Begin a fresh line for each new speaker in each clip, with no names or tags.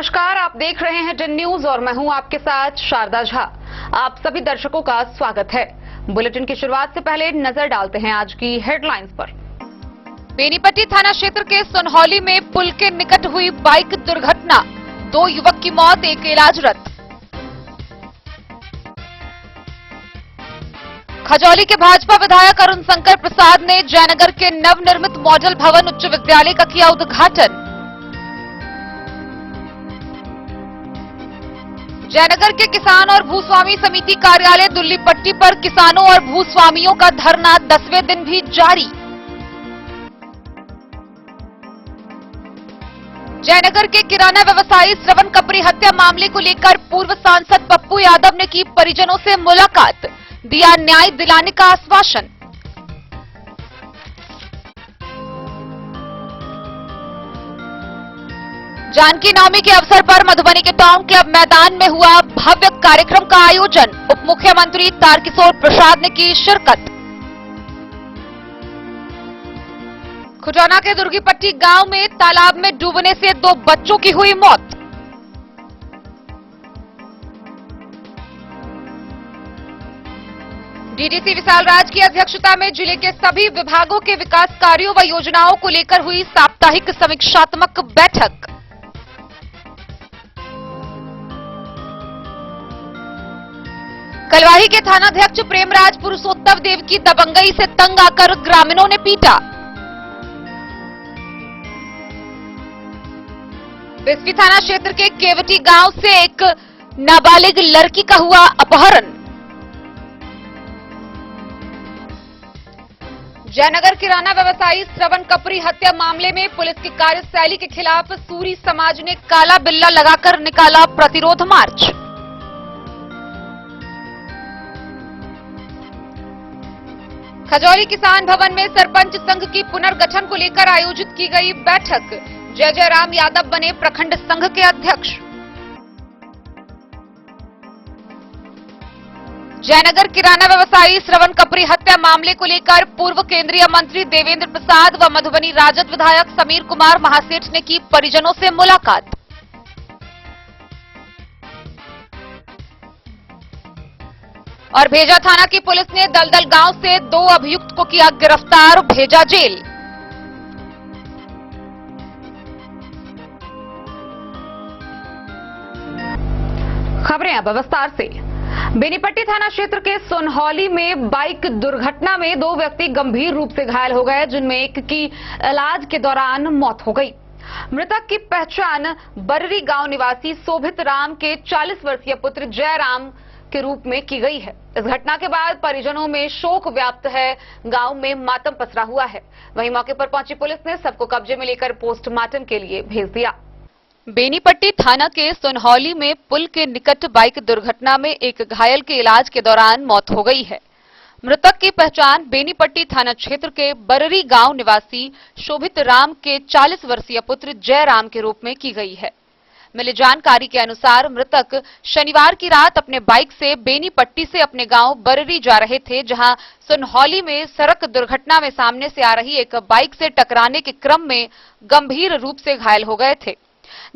नमस्कार, आप देख रहे हैं डन न्यूज और मैं हूं आपके साथ शारदा झा। आप सभी दर्शकों का स्वागत है। बुलेटिन की शुरुआत से पहले नजर डालते हैं आज की हेडलाइंस पर। बेनीपट्टी थाना क्षेत्र के सुनहौली में पुल के निकट हुई बाइक दुर्घटना, 2 युवक की मौत, एक इलाजरत। खजौली के भाजपा विधायक अरुण शंकर प्रसाद ने जयनगर के नवनिर्मित मॉडल भवन उच्च विद्यालय का किया उद्घाटन। जयनगर के किसान और भूस्वामी समिति कार्यालय दुल्लीपट्टी पर किसानों और भूस्वामियों का धरना 10वें दिन भी जारी। जयनगर के किराना व्यवसायी श्रवण कपरी हत्या मामले को लेकर पूर्व सांसद पप्पू यादव ने की परिजनों से मुलाकात, दिया न्याय दिलाने का आश्वासन। जानकी नवमी के अवसर पर मधुबनी के टाउन क्लब मैदान में हुआ भव्य कार्यक्रम का आयोजन, उप मुख्यमंत्री तारकिशोर प्रसाद ने की शिरकत। खुटौना के दुर्गीपट्टी गांव में तालाब में डूबने से 2 बच्चों की हुई मौत। डीडीसी विशाल राज की अध्यक्षता में जिले के सभी विभागों के विकास कार्यों व योजनाओं को लेकर हुई साप्ताहिक समीक्षात्मक बैठक। कलवाही के थानाध्यक्ष प्रेमराज पुरुषोत्तम देव की दबंगई से तंग आकर ग्रामीणों ने पीटा। बिस्फी थाना क्षेत्र के केवटी गांव से एक नाबालिग लड़की का हुआ अपहरण। जयनगर किराना व्यवसायी श्रवण कपरी हत्या मामले में पुलिस की कार्यशैली के खिलाफ सूरी समाज ने काला बिल्ला लगाकर निकाला प्रतिरोध मार्च। खजौली किसान भवन में सरपंच संघ की पुनर्गठन को लेकर आयोजित की गई बैठक, जय जय राम यादव बने प्रखंड संघ के अध्यक्ष। जयनगर किराना व्यवसायी श्रवण कपरी हत्या मामले को लेकर पूर्व केंद्रीय मंत्री देवेंद्र प्रसाद व मधुबनी राजद विधायक समीर कुमार महासेठ ने की परिजनों से मुलाकात। और भेजा थाना की पुलिस ने दलदल गांव से 2 अभियुक्त को किया गिरफ्तार, भेजा जेल। खबरें अब विस्तार से। बेनीपट्टी थाना क्षेत्र के सुनहौली में बाइक दुर्घटना में 2 व्यक्ति गंभीर रूप से घायल हो गए, जिनमें एक की इलाज के दौरान मौत हो गई। मृतक की पहचान बर्री गांव निवासी शोभित राम के 40 वर्षीय पुत्र जयराम के रूप में की गई है। इस घटना के बाद परिजनों में शोक व्याप्त है, गांव में मातम पसरा हुआ है। वहीं मौके पर पहुंची पुलिस ने सबको कब्जे में लेकर पोस्टमार्टम के लिए भेज दिया। बेनीपट्टी थाना के सुनहौली में पुल के निकट बाइक दुर्घटना में एक घायल के इलाज के दौरान मौत हो गई है। मृतक की पहचान बेनीपट्टी थाना क्षेत्र के बर्री गांव निवासी शोभित राम के 40 वर्षीय पुत्र जयराम के रूप में की गई है। मिली जानकारी के अनुसार मृतक शनिवार की रात अपने बाइक से बेनीपट्टी से अपने गांव बर्री जा रहे थे, जहां सुनहौली में सड़क दुर्घटना में सामने से आ रही एक बाइक से टकराने के क्रम में गंभीर रूप से घायल हो गए थे,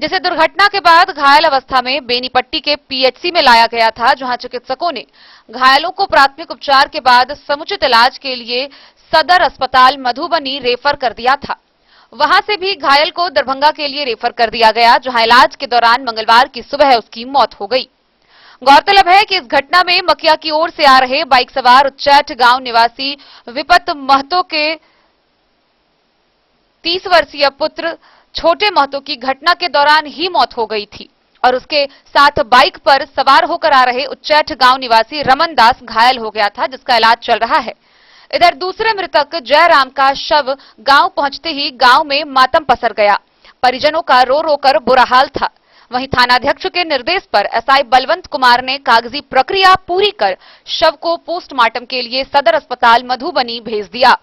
जिसे दुर्घटना के बाद घायल अवस्था में बेनीपट्टी के पीएचसी में लाया गया था, जहां चिकित्सकों ने घायलों को प्राथमिक उपचार के बाद समुचित इलाज के लिए सदर अस्पताल मधुबनी रेफर कर दिया था। वहां से भी घायल को दरभंगा के लिए रेफर कर दिया गया, जहां इलाज के दौरान मंगलवार की सुबह उसकी मौत हो गई। गौरतलब है कि इस घटना में मकिया की ओर से आ रहे बाइक सवार उच्चैठ गांव निवासी विपत महतो के 30 वर्षीय पुत्र छोटे महतो की घटना के दौरान ही मौत हो गई थी और उसके साथ बाइक पर सवार होकर आ रहे उच्चैठ गांव निवासी रमन दास घायल हो गया था, जिसका इलाज चल रहा है। इधर दूसरे मृतक जयराम का शव गांव पहुंचते ही गांव में मातम पसर गया। परिजनों का रो रो कर बुरा हाल था। वहीं थानाध्यक्ष के निर्देश पर एसआई बलवंत कुमार ने कागजी प्रक्रिया पूरी कर शव को पोस्टमार्टम के लिए सदर अस्पताल मधुबनी भेज दिया।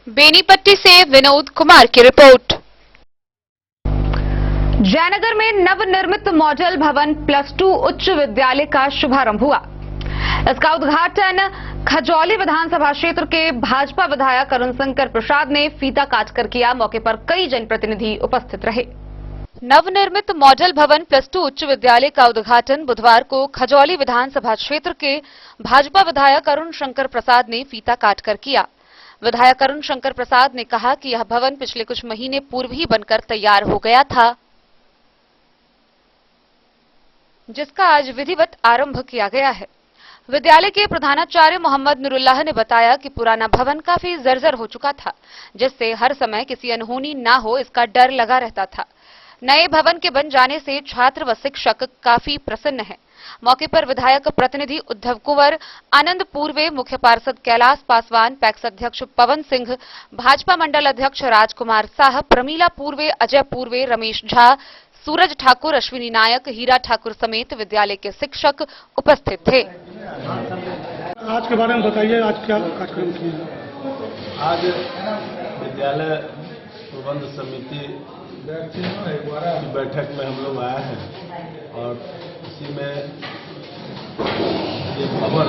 बेनीपट्टी से विनोद कुमार की रिपोर्ट। जयनगर में नवनिर्मित मॉडल भवन +2 उच्च विद्यालय का शुभारंभ हुआ। इसका उद्घाटन खजौली विधानसभा क्षेत्र के भाजपा विधायक अरुण शंकर प्रसाद ने फीता काटकर किया। मौके पर कई जनप्रतिनिधि उपस्थित रहे। नवनिर्मित मॉडल भवन +2 उच्च विद्यालय का उद्घाटन बुधवार को खजौली विधानसभा क्षेत्र के भाजपा विधायक अरुण शंकर प्रसाद ने फीता काटकर किया। विधायक अरुण शंकर प्रसाद ने कहा कि यह भवन पिछले कुछ महीने पूर्व ही बनकर तैयार हो गया था, जिसका आज विधिवत आरंभ किया गया है। विद्यालय के प्रधानाचार्य मोहम्मद नुरुल्लाह ने बताया कि पुराना भवन काफी जर्जर हो चुका था, जिससे हर समय किसी अनहोनी ना हो इसका डर लगा रहता था। नए भवन के बन जाने से छात्र व शिक्षक काफी प्रसन्न हैं। मौके पर विधायक प्रतिनिधि उद्धव कुंवर, आनंद पूर्वे, मुख्य पार्षद कैलाश पासवान, पैक्स अध्यक्ष पवन सिंह, भाजपा मंडल अध्यक्ष राजकुमार साह, प्रमीला पूर्वे, अजय पूर्वे, रमेश झा, सूरज ठाकुर, अश्विनी नायक, हीरा ठाकुर समेत विद्यालय के शिक्षक उपस्थित थे।
आज के बारे में बताइए, आज क्या कार्यक्रम किया?
आज विद्यालय प्रबंध समिति की बैठक में हम लोग आए हैं और इसी में ये भवन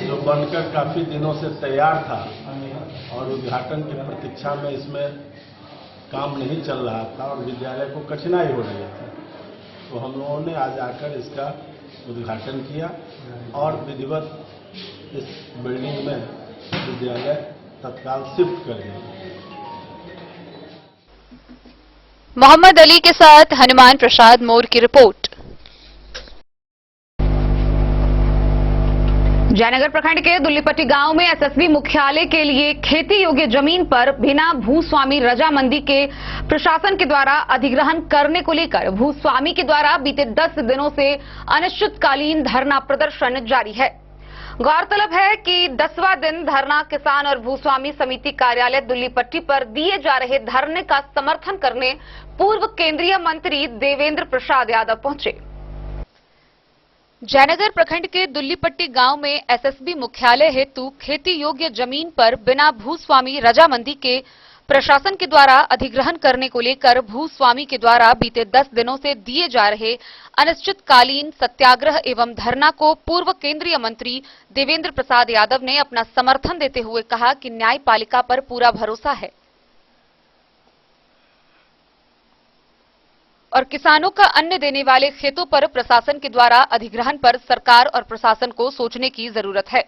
जो बनकर काफी दिनों से तैयार था और उद्घाटन की प्रतीक्षा में इसमें काम नहीं चल रहा था और विद्यालय को कठिनाई हो रही थी, तो हम लोगों ने आज आकर इसका उद्घाटन किया और विधिवत इस बिल्डिंग में विद्यालय तत्काल शिफ्ट कर दिया।
मोहम्मद अली के साथ हनुमान प्रसाद मोर की रिपोर्ट। जयनगर प्रखंड के दुल्लीपट्टी गांव में एसएसबी मुख्यालय के लिए खेती योग्य जमीन पर बिना भूस्वामी रजामंदी के प्रशासन के द्वारा अधिग्रहण करने को लेकर भूस्वामी के द्वारा बीते 10 दिनों से अनिश्चितकालीन धरना प्रदर्शन जारी है। गौरतलब है कि 10वां दिन धरना किसान और भूस्वामी समिति कार्यालय दुल्लीपट्टी पर दिए जा रहे धरने का समर्थन करने पूर्व केंद्रीय मंत्री देवेंद्र प्रसाद यादव पहुंचे। जयनगर प्रखंड के दुल्लीपट्टी गांव में एसएसबी मुख्यालय हेतु खेती योग्य जमीन पर बिना भूस्वामी रजामंदी के प्रशासन के द्वारा अधिग्रहण करने को लेकर भूस्वामी के द्वारा बीते 10 दिनों से दिए जा रहे अनिश्चितकालीन सत्याग्रह एवं धरना को पूर्व केंद्रीय मंत्री देवेंद्र प्रसाद यादव ने अपना समर्थन देते हुए कहा कि न्यायपालिका पर पूरा भरोसा है और किसानों का अन्न देने वाले खेतों पर प्रशासन के द्वारा अधिग्रहण पर सरकार और प्रशासन को सोचने की जरूरत है।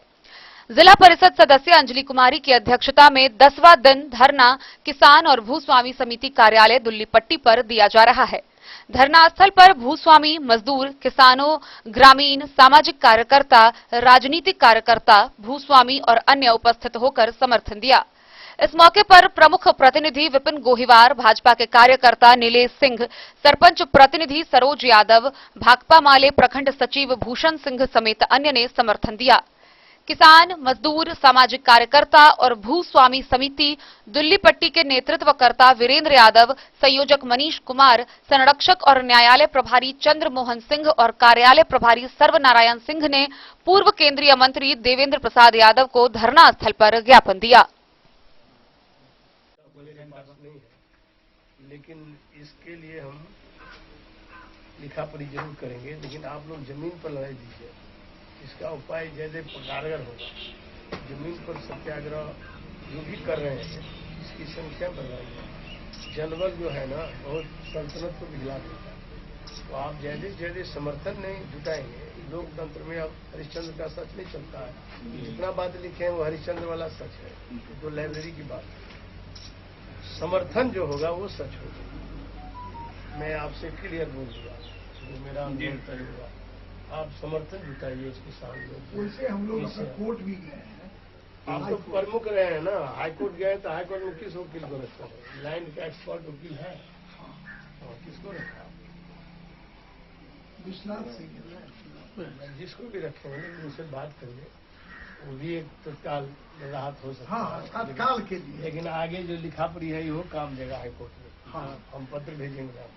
जिला परिषद सदस्य अंजलि कुमारी की अध्यक्षता में 10वां दिन धरना किसान और भूस्वामी समिति कार्यालय दुल्लीपट्टी पर दिया जा रहा है। धरना स्थल पर भूस्वामी, मजदूर, किसानों, ग्रामीण, सामाजिक कार्यकर्ता, राजनीतिक कार्यकर्ता, भूस्वामी और अन्य उपस्थित होकर समर्थन दिया। इस मौके पर प्रमुख प्रतिनिधि विपिन गोहिवार, भाजपा के कार्यकर्ता नीलेश सिंह, सरपंच प्रतिनिधि सरोज यादव, भाकपा माले प्रखंड सचिव भूषण सिंह समेत अन्य ने समर्थन दिया। किसान, मजदूर, सामाजिक कार्यकर्ता और भूस्वामी समिति दुल्लीपट्टी के नेतृत्वकर्ता वीरेंद्र यादव, संयोजक मनीष कुमार, संरक्षक और न्यायालय प्रभारी चंद्र मोहन सिंह और कार्यालय प्रभारी सर्वनारायण सिंह ने पूर्व केंद्रीय मंत्री देवेंद्र प्रसाद यादव को धरना स्थल पर ज्ञापन दिया।
लेकिन इसके लिए हम लिखा पढ़ी जरूर करेंगे, लेकिन आप लोग जमीन पर लड़ाई दीजिए। इसका उपाय जैसे कारगर होगा। जमीन पर सत्याग्रह जो भी कर रहे हैं इसकी संख्या बढ़ाइए। जानवर जो है ना बहुत सल्तनत को बिगड़ा देता है, तो आप जैसे समर्थन नहीं जुटाएंगे। लोकतंत्र में अब हरिश्चंद्र का सच नहीं चलता है। जितना बात लिखे हैं वो हरिश्चंद्र वाला सच है, तो लाइब्रेरी की बात है। समर्थन जो होगा वो सच होगा। मैं आपसे क्लियर बोल दूंगा, जो मेरा अनुभव तय हुआ, आप समर्थन जुटाइए इस किसान लोग।
वैसे हम लोग कोर्ट भी गए हैं,
आप तो प्रमुख रहे हैं ना, हाईकोर्ट गए तो हाईकोर्ट में किस वकील को रखा है? लैंड का एक्सपर्ट वकील है, किसको रखा?
विश्वनाथ सिंह,
जिसको भी रखेंगे उनसे बात करिए, वो भी एक तत्काल राहत हो सकता है
तत्काल के लिए।
लेकिन आगे जो लिखा पड़ी है वो काम देगा हाईकोर्ट में। हम पत्र भेजेंगे आप,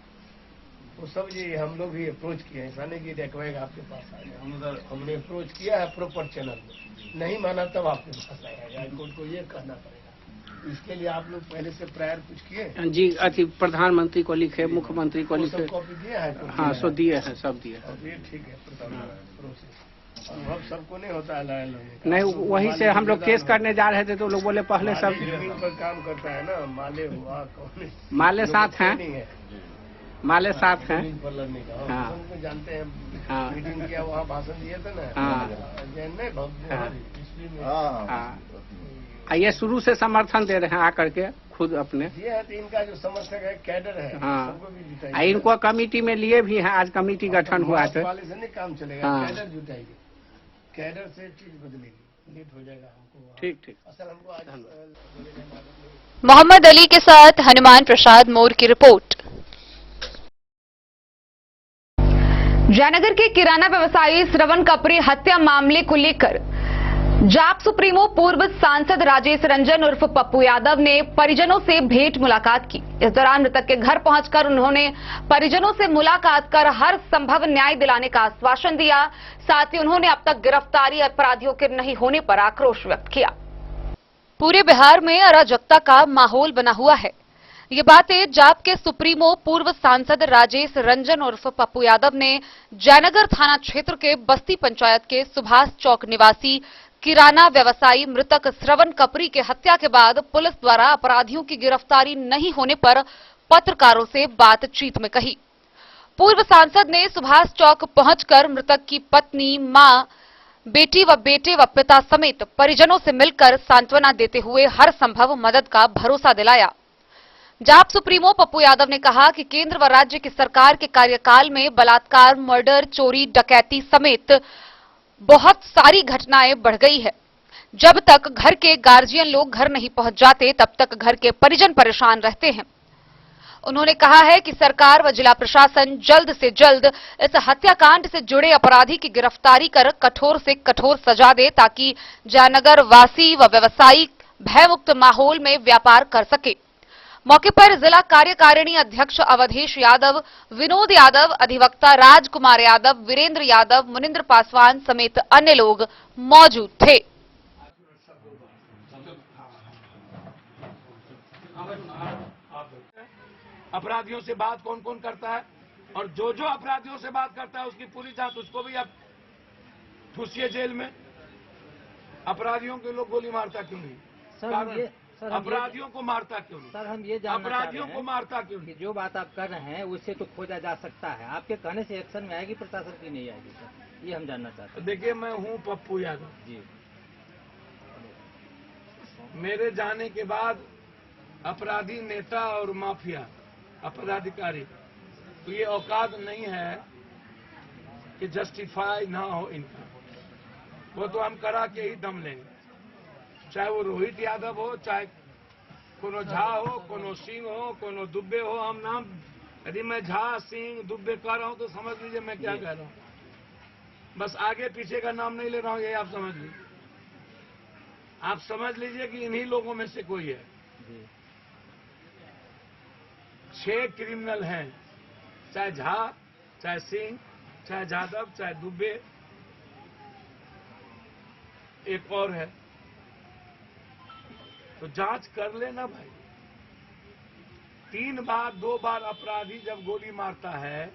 वो सब ये हम लोग भी अप्रोच किए हैं। ऐसा नहीं कि रिक्वेस्ट आपके पास आ जाए, हमने अप्रोच किया है प्रॉपर चैनल में। नहीं माना तब आपके पास आएगा, हाईकोर्ट को ये करना पड़ेगा। इसके लिए आप लोग पहले से प्रायर कुछ किए?
जी, अति प्रधानमंत्री को लिखे, मुख्यमंत्री को
वो
लिखे।
सब कॉपी दिए हैं?
हाँ, सो दिए हैं, सब दिए।
और ये ठीक है प्रोसेस। अनुभव सबको नहीं होता है लड़ाई लड़ने का।
नहीं, वहीं से हम लोग केस करने जा रहे थे तो लोग बोले पहले सब।
जमीन पर काम करता है ना, माले हुआ कौन?
माले साथ हैं, माले साथ हैं।
जमीन पर लड़ने का
हाँ।
हम तो जानते हैं।
हाँ।
मीटिंग किया, वहाँ भाषण दिए थे ना।
हाँ।
नहीं
हाँ।
ईस्वी में
हाँ, ये शुरू से समर्थन दे रहे हैं आकर के खुद अपने।
ये है तो इनका जो समर्थक है कैडर है,
हाँ।
सबको भी जुटाइए।
इनको कमेटी में लिए भी हैं, आज कमेटी गठन हुआ है।
वाले से नहीं काम चलेगा,
हाँ।
कैडर जुटाइए, कैडर से चीज बदलेगी, लेट हो जाएगा हमको।
ठीक ठीक।
असल हमको आज
मोहम्मद अली के साथ हनुमान प्रसाद मोर की रिपोर्ट। जयनगर के किराना व्यवसायी श्रवण कपरी हत्या मामले को लेकर जाप सुप्रीमो पूर्व सांसद राजेश रंजन उर्फ पप्पू यादव ने परिजनों से भेंट मुलाकात की। इस दौरान मृतक के घर पहुंचकर उन्होंने परिजनों से मुलाकात कर हर संभव न्याय दिलाने का आश्वासन दिया। साथ ही उन्होंने अब तक गिरफ्तारी अपराधियों के नहीं होने पर आक्रोश व्यक्त किया। पूरे बिहार में अराजकता का माहौल बना हुआ है। ये बातें जाप के सुप्रीमो पूर्व सांसद राजेश रंजन उर्फ पप्पू यादव ने जयनगर थाना क्षेत्र के बस्ती पंचायत के सुभाष चौक निवासी किराना व्यवसायी मृतक श्रवण कपरी के हत्या के बाद पुलिस द्वारा अपराधियों की गिरफ्तारी नहीं होने पर पत्रकारों से बातचीत में कही। पूर्व सांसद ने सुभाष चौक पहुंचकर मृतक की पत्नी, मां, बेटी व बेटे व पिता समेत परिजनों से मिलकर सांत्वना देते हुए हर संभव मदद का भरोसा दिलाया। जाप सुप्रीमो पप्पू यादव ने कहा कि केंद्र व राज्य की सरकार के कार्यकाल में बलात्कार, मर्डर, चोरी, डकैती समेत बहुत सारी घटनाएं बढ़ गई है। जब तक घर के गार्जियन लोग घर नहीं पहुंच जाते तब तक घर के परिजन परेशान रहते हैं। उन्होंने कहा है कि सरकार व जिला प्रशासन जल्द से जल्द इस हत्याकांड से जुड़े अपराधी की गिरफ्तारी कर कठोर से कठोर सजा दे ताकि जयनगर वासी व व्यवसायी भयमुक्त माहौल में व्यापार कर सके। मौके पर जिला कार्यकारिणी अध्यक्ष अवधेश यादव, विनोद यादव, अधिवक्ता राजकुमार यादव, वीरेंद्र यादव, मुनिंद्र पासवान समेत अन्य लोग मौजूद थे।
अपराधियों से बात कौन कौन करता है और जो जो अपराधियों से बात करता है उसकी पूरी जांच, उसको भी आप ठूसिए जेल में। अपराधियों के लोग गोली मारता क्यों नहीं? अपराधियों को मारता क्यों नहीं?
सर, हम ये जानना
अपराधियों को मारता क्यों नहीं?
कि जो बात आप कर रहे हैं उससे तो खोजा जा सकता है, आपके कहने से एक्शन में आएगी प्रशासन की नहीं आएगी सर, ये हम जानना चाहते हैं।
देखिए, मैं हूं पप्पू यादव
जी।
मेरे जाने के बाद अपराधी नेता और माफिया अपराधिकारी, तो ये औकात नहीं है कि जस्टिफाई ना हो इनका। वो तो हम करा के ही दम लेंगे, चाहे वो रोहित यादव हो, चाहे कोनो झा हो, कोनो सिंह हो, कोनो दुबे हो। हम नाम, यदि मैं झा, सिंह, दुबे कह रहा हूं तो समझ लीजिए मैं क्या कह रहा हूं। बस आगे पीछे का नाम नहीं ले रहा हूं, ये आप समझ लीजिए। आप समझ लीजिए कि इन्हीं लोगों में से कोई है। 6 क्रिमिनल हैं, चाहे झा, चाहे सिंह, चाहे जादव, चाहे दुबे, एक और है। तो जांच कर लेना भाई। 3 बार 2 बार अपराधी जब गोली मारता है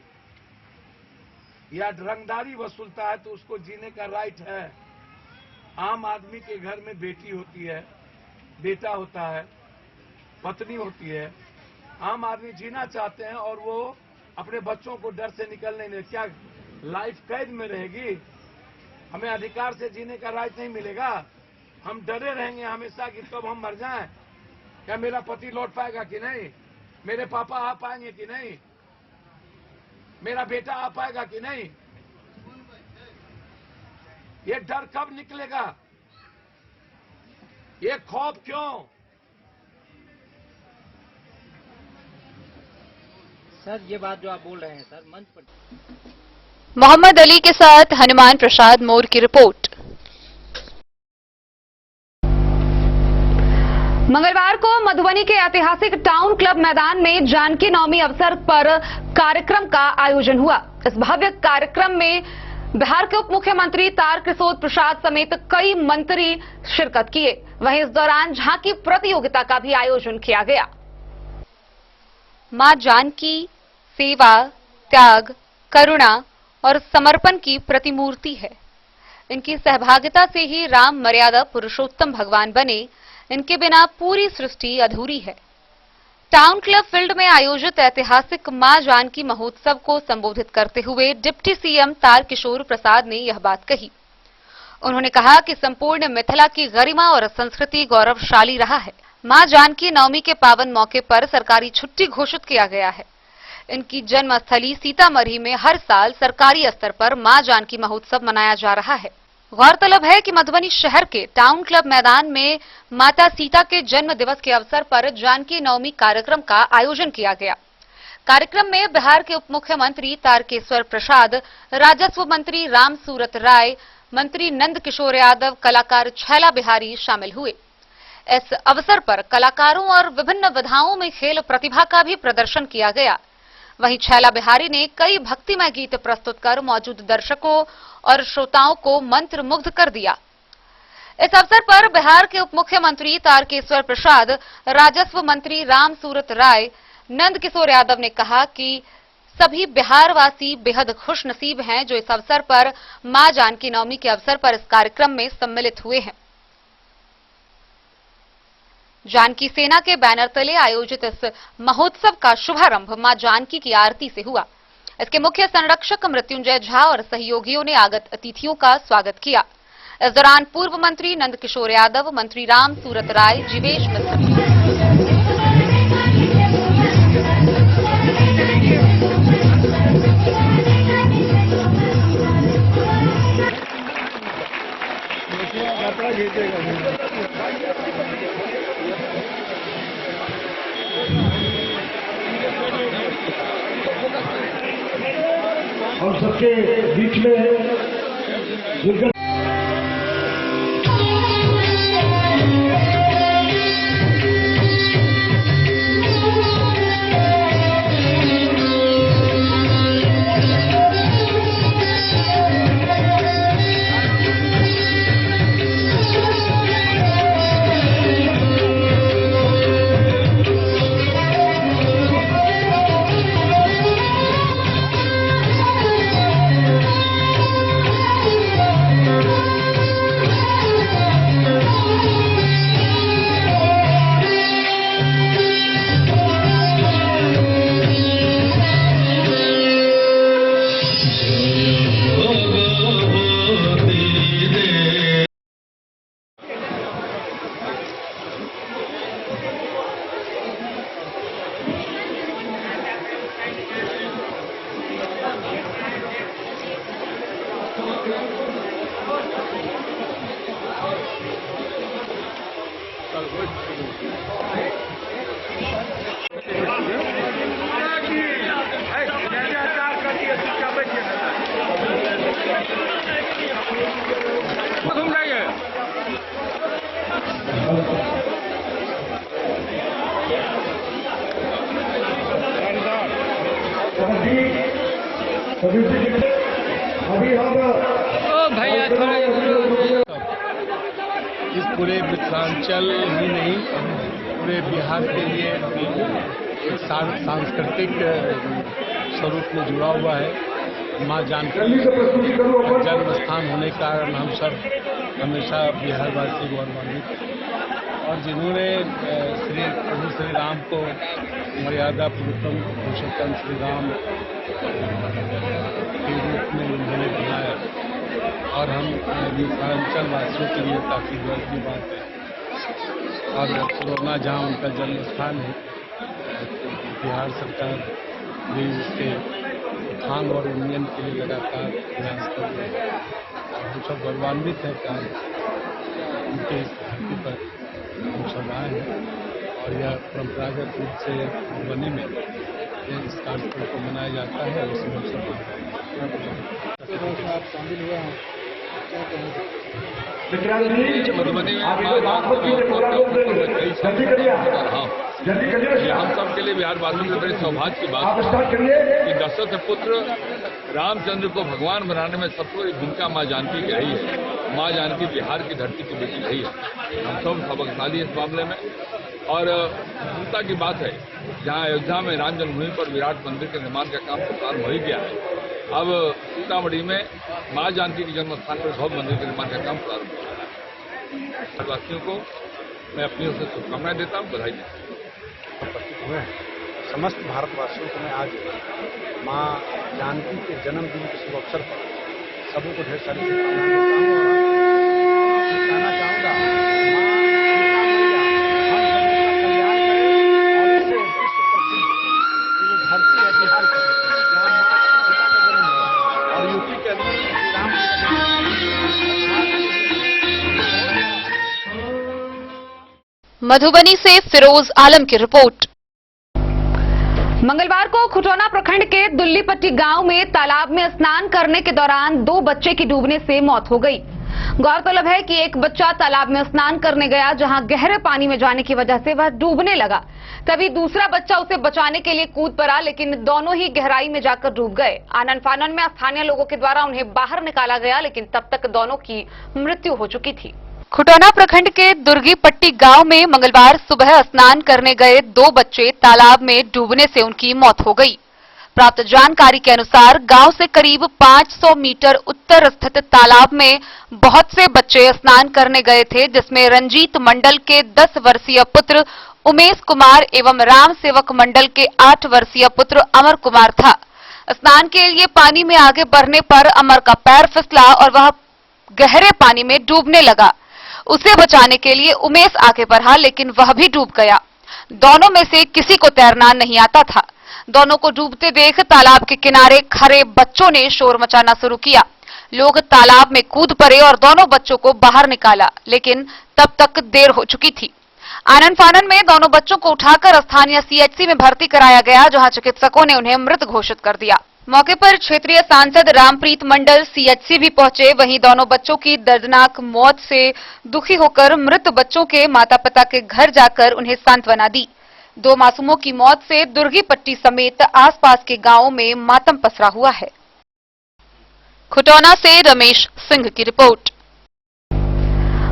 या रंगदारी वसूलता है तो उसको जीने का राइट है। आम आदमी के घर में बेटी होती है, बेटा होता है, पत्नी होती है। आम आदमी जीना चाहते हैं और वो अपने बच्चों को डर से निकलने नहीं। क्या लाइफ कैद में रहेगी? हमें अधिकार से जीने का राइट नहीं मिलेगा? हम डरे रहेंगे हमेशा कि कब हम मर जाएं, क्या मेरा पति लौट पाएगा कि नहीं, मेरे पापा आ पाएंगे कि नहीं, मेरा बेटा आ पाएगा कि नहीं? ये डर कब निकलेगा? ये खौफ क्यों?
सर, ये बात जो आप बोल रहे हैं सर, मंच पर।
मोहम्मद अली के साथ हनुमान प्रसाद मोर की रिपोर्ट। मंगलवार को मधुबनी के ऐतिहासिक टाउन क्लब मैदान में जानकी नवमी अवसर पर कार्यक्रम का आयोजन हुआ। इस भव्य कार्यक्रम में बिहार के उप मुख्यमंत्री तारकिशोर प्रसाद समेत कई मंत्री शिरकत किए। वहीं इस दौरान झांकी प्रतियोगिता का भी आयोजन किया गया। मां जानकी सेवा, त्याग, करुणा और समर्पण की प्रतिमूर्ति है। इनकी सहभागिता से ही राम मर्यादा पुरुषोत्तम भगवान बने। इनके बिना पूरी सृष्टि अधूरी है। टाउन क्लब फील्ड में आयोजित ऐतिहासिक मां जानकी महोत्सव को संबोधित करते हुए डिप्टी सीएम तारकिशोर प्रसाद ने यह बात कही। उन्होंने कहा कि संपूर्ण मिथिला की गरिमा और संस्कृति गौरवशाली रहा है। मां जानकी नवमी के पावन मौके पर सरकारी छुट्टी घोषित किया गया है। इनकी जन्मस्थली सीतामढ़ी में हर साल सरकारी स्तर पर मां जानकी महोत्सव मनाया जा रहा है। गौरतलब है कि मधुबनी शहर के टाउन क्लब मैदान में माता सीता के जन्म दिवस के अवसर पर जानकी नवमी कार्यक्रम का आयोजन किया गया। कार्यक्रम में बिहार के उप मुख्यमंत्री तारकेश्वर प्रसाद, राजस्व मंत्री राम सूरत राय, मंत्री नंद किशोर यादव, कलाकार छैला बिहारी शामिल हुए। इस अवसर पर कलाकारों और विभिन्न विधाओं में खेल प्रतिभा का भी प्रदर्शन किया गया। वहीं छैला बिहारी ने कई भक्तिमय गीत प्रस्तुत कर मौजूद दर्शकों और श्रोताओं को मंत्र मुग्ध कर दिया। इस अवसर पर बिहार के उप मुख्यमंत्री तारकेश्वर प्रसाद, राजस्व मंत्री राम सूरत राय, नंद किशोर यादव ने कहा कि सभी बिहारवासी बेहद खुश नसीब हैं जो इस अवसर पर मां जानकी नवमी के अवसर पर इस कार्यक्रम में सम्मिलित हुए हैं। जानकी सेना के बैनर तले आयोजित इस महोत्सव का शुभारंभ मां जानकी की आरती से हुआ। इसके मुख्य संरक्षक मृत्युंजय झा और सहयोगियों ने आगत अतिथियों का स्वागत किया। इस दौरान पूर्व मंत्री नंद किशोर यादव, मंत्री राम सूरत राय, जीवेश मिश्र
हम सबके बीच में दुर्गा
इस पूरे मिथिलांचल ही नहीं, पूरे बिहार के लिए एक सांस्कृतिक स्वरूप में जुड़ा हुआ है। मां जानकी जन्म स्थान होने के कारण हम सब हमेशा बिहारवासी गौरवान्वित और जिन्होंने प्रभु श्री राम को मर्यादा पुरुषोत्तम श्री राम के रूप में उन्होंने बनाया और हम मिथिलांचल वासियों के लिए काफी गर्व की बात है। और कोरोना जहाँ उनका जन्म स्थान है, बिहार सरकार भी उसके उत्थान और उन्नयन के लिए लगातार प्रयास कर रही है। हम सब गौरवान्वित हैं कि उनके इस धरती पर हम सब आए हैं और यह परंपरागत रूप से मधुबनी में इस कार्यक्रम को मनाया जाता है। उसमें हम सब शामिल हुए हैं। मधुबनी में
जल्दी करिए,
ये हम सब के लिए बिहार वासियों के बड़े सौभाग्य की बात
आप
है
स्टार्ट करिए।
कि दशरथ पुत्र रामचंद्र को भगवान बनाने में सबको एक भूमिका माँ जानकी की रही है। माँ जानकी बिहार की धरती की बेटी रही है। हम सब सौभाग्यशाली इस मामले में। और चिंता की बात है, जहाँ अयोध्या में राम जन्मभूमि पर विराट मंदिर के निर्माण का काम तो प्रारंभ हो ही गया है। अब सीतामढ़ी में माँ जानकी के जन्म स्थान पर भव्य मंदिर के निर्माण का काम प्रारंभ हो रहा है। वासियों को मैं अपनी ओर से शुभकामनाएं देता हूँ, बधाई देता हूँ।
उपस्थित हुए हैं समस्त भारतवासियों को मैं आज माँ जानकी के जन्मदिन के शुभ अवसर पर सबों को ढेर सारी शुभकामनाएं देता हूँ। और ये कहना चाहूँगा, माँ सीता मैया हम सबों का कल्याण करे और इसे विश्व प्रसिद्ध ये जो धरती है बिहार की, जहाँ माँ सीता का जन्म हुआ और यूपी के अंदर श्री राम
मधुबनी से फिरोज आलम की रिपोर्ट। मंगलवार को खुटौना प्रखंड के दुल्लीपट्टी गांव में तालाब में स्नान करने के दौरान 2 बच्चे की डूबने से मौत हो गई। गौरतलब है कि एक बच्चा तालाब में स्नान करने गया, जहां गहरे पानी में जाने की वजह से वह डूबने लगा। तभी दूसरा बच्चा उसे बचाने के लिए कूद पड़ा, लेकिन दोनों ही गहराई में जाकर डूब गए। आनन फानन में स्थानीय लोगों के द्वारा उन्हें बाहर निकाला गया, लेकिन तब तक दोनों की मृत्यु हो चुकी थी। खुटौना प्रखंड के दुर्गीपट्टी गांव में मंगलवार सुबह स्नान करने गए 2 बच्चे तालाब में डूबने से उनकी मौत हो गई। प्राप्त जानकारी के अनुसार गांव से करीब 500 मीटर उत्तर स्थित तालाब में बहुत से बच्चे स्नान करने गए थे, जिसमें रंजीत मंडल के 10 वर्षीय पुत्र उमेश कुमार एवं राम सेवक मंडल के 8 वर्षीय पुत्र अमर कुमार था। स्नान के लिए पानी में आगे बढ़ने पर अमर का पैर फिसला और वह गहरे पानी में डूबने लगा। उसे बचाने के लिए उमेश आगे बढ़ा, लेकिन वह भी डूब गया। दोनों में से किसी को तैरना नहीं आता था। दोनों को डूबते देख तालाब के किनारे खड़े बच्चों ने शोर मचाना शुरू किया। लोग तालाब में कूद पड़े और दोनों बच्चों को बाहर निकाला, लेकिन तब तक देर हो चुकी थी। आनन फानन में दोनों बच्चों को उठाकर स्थानीय सीएचसी में भर्ती कराया गया, जहां चिकित्सकों ने उन्हें मृत घोषित कर दिया। मौके पर क्षेत्रीय सांसद रामप्रीत मंडल सीएचसी भी पहुंचे। वहीं दोनों बच्चों की दर्दनाक मौत से दुखी होकर मृत बच्चों के माता-पिता के घर जाकर उन्हें सांत्वना दी। 2 मासूमों की मौत से दुर्गीपट्टी समेत आसपास के गांवों में मातम पसरा हुआ है। खुटौना से रमेश सिंह की रिपोर्ट।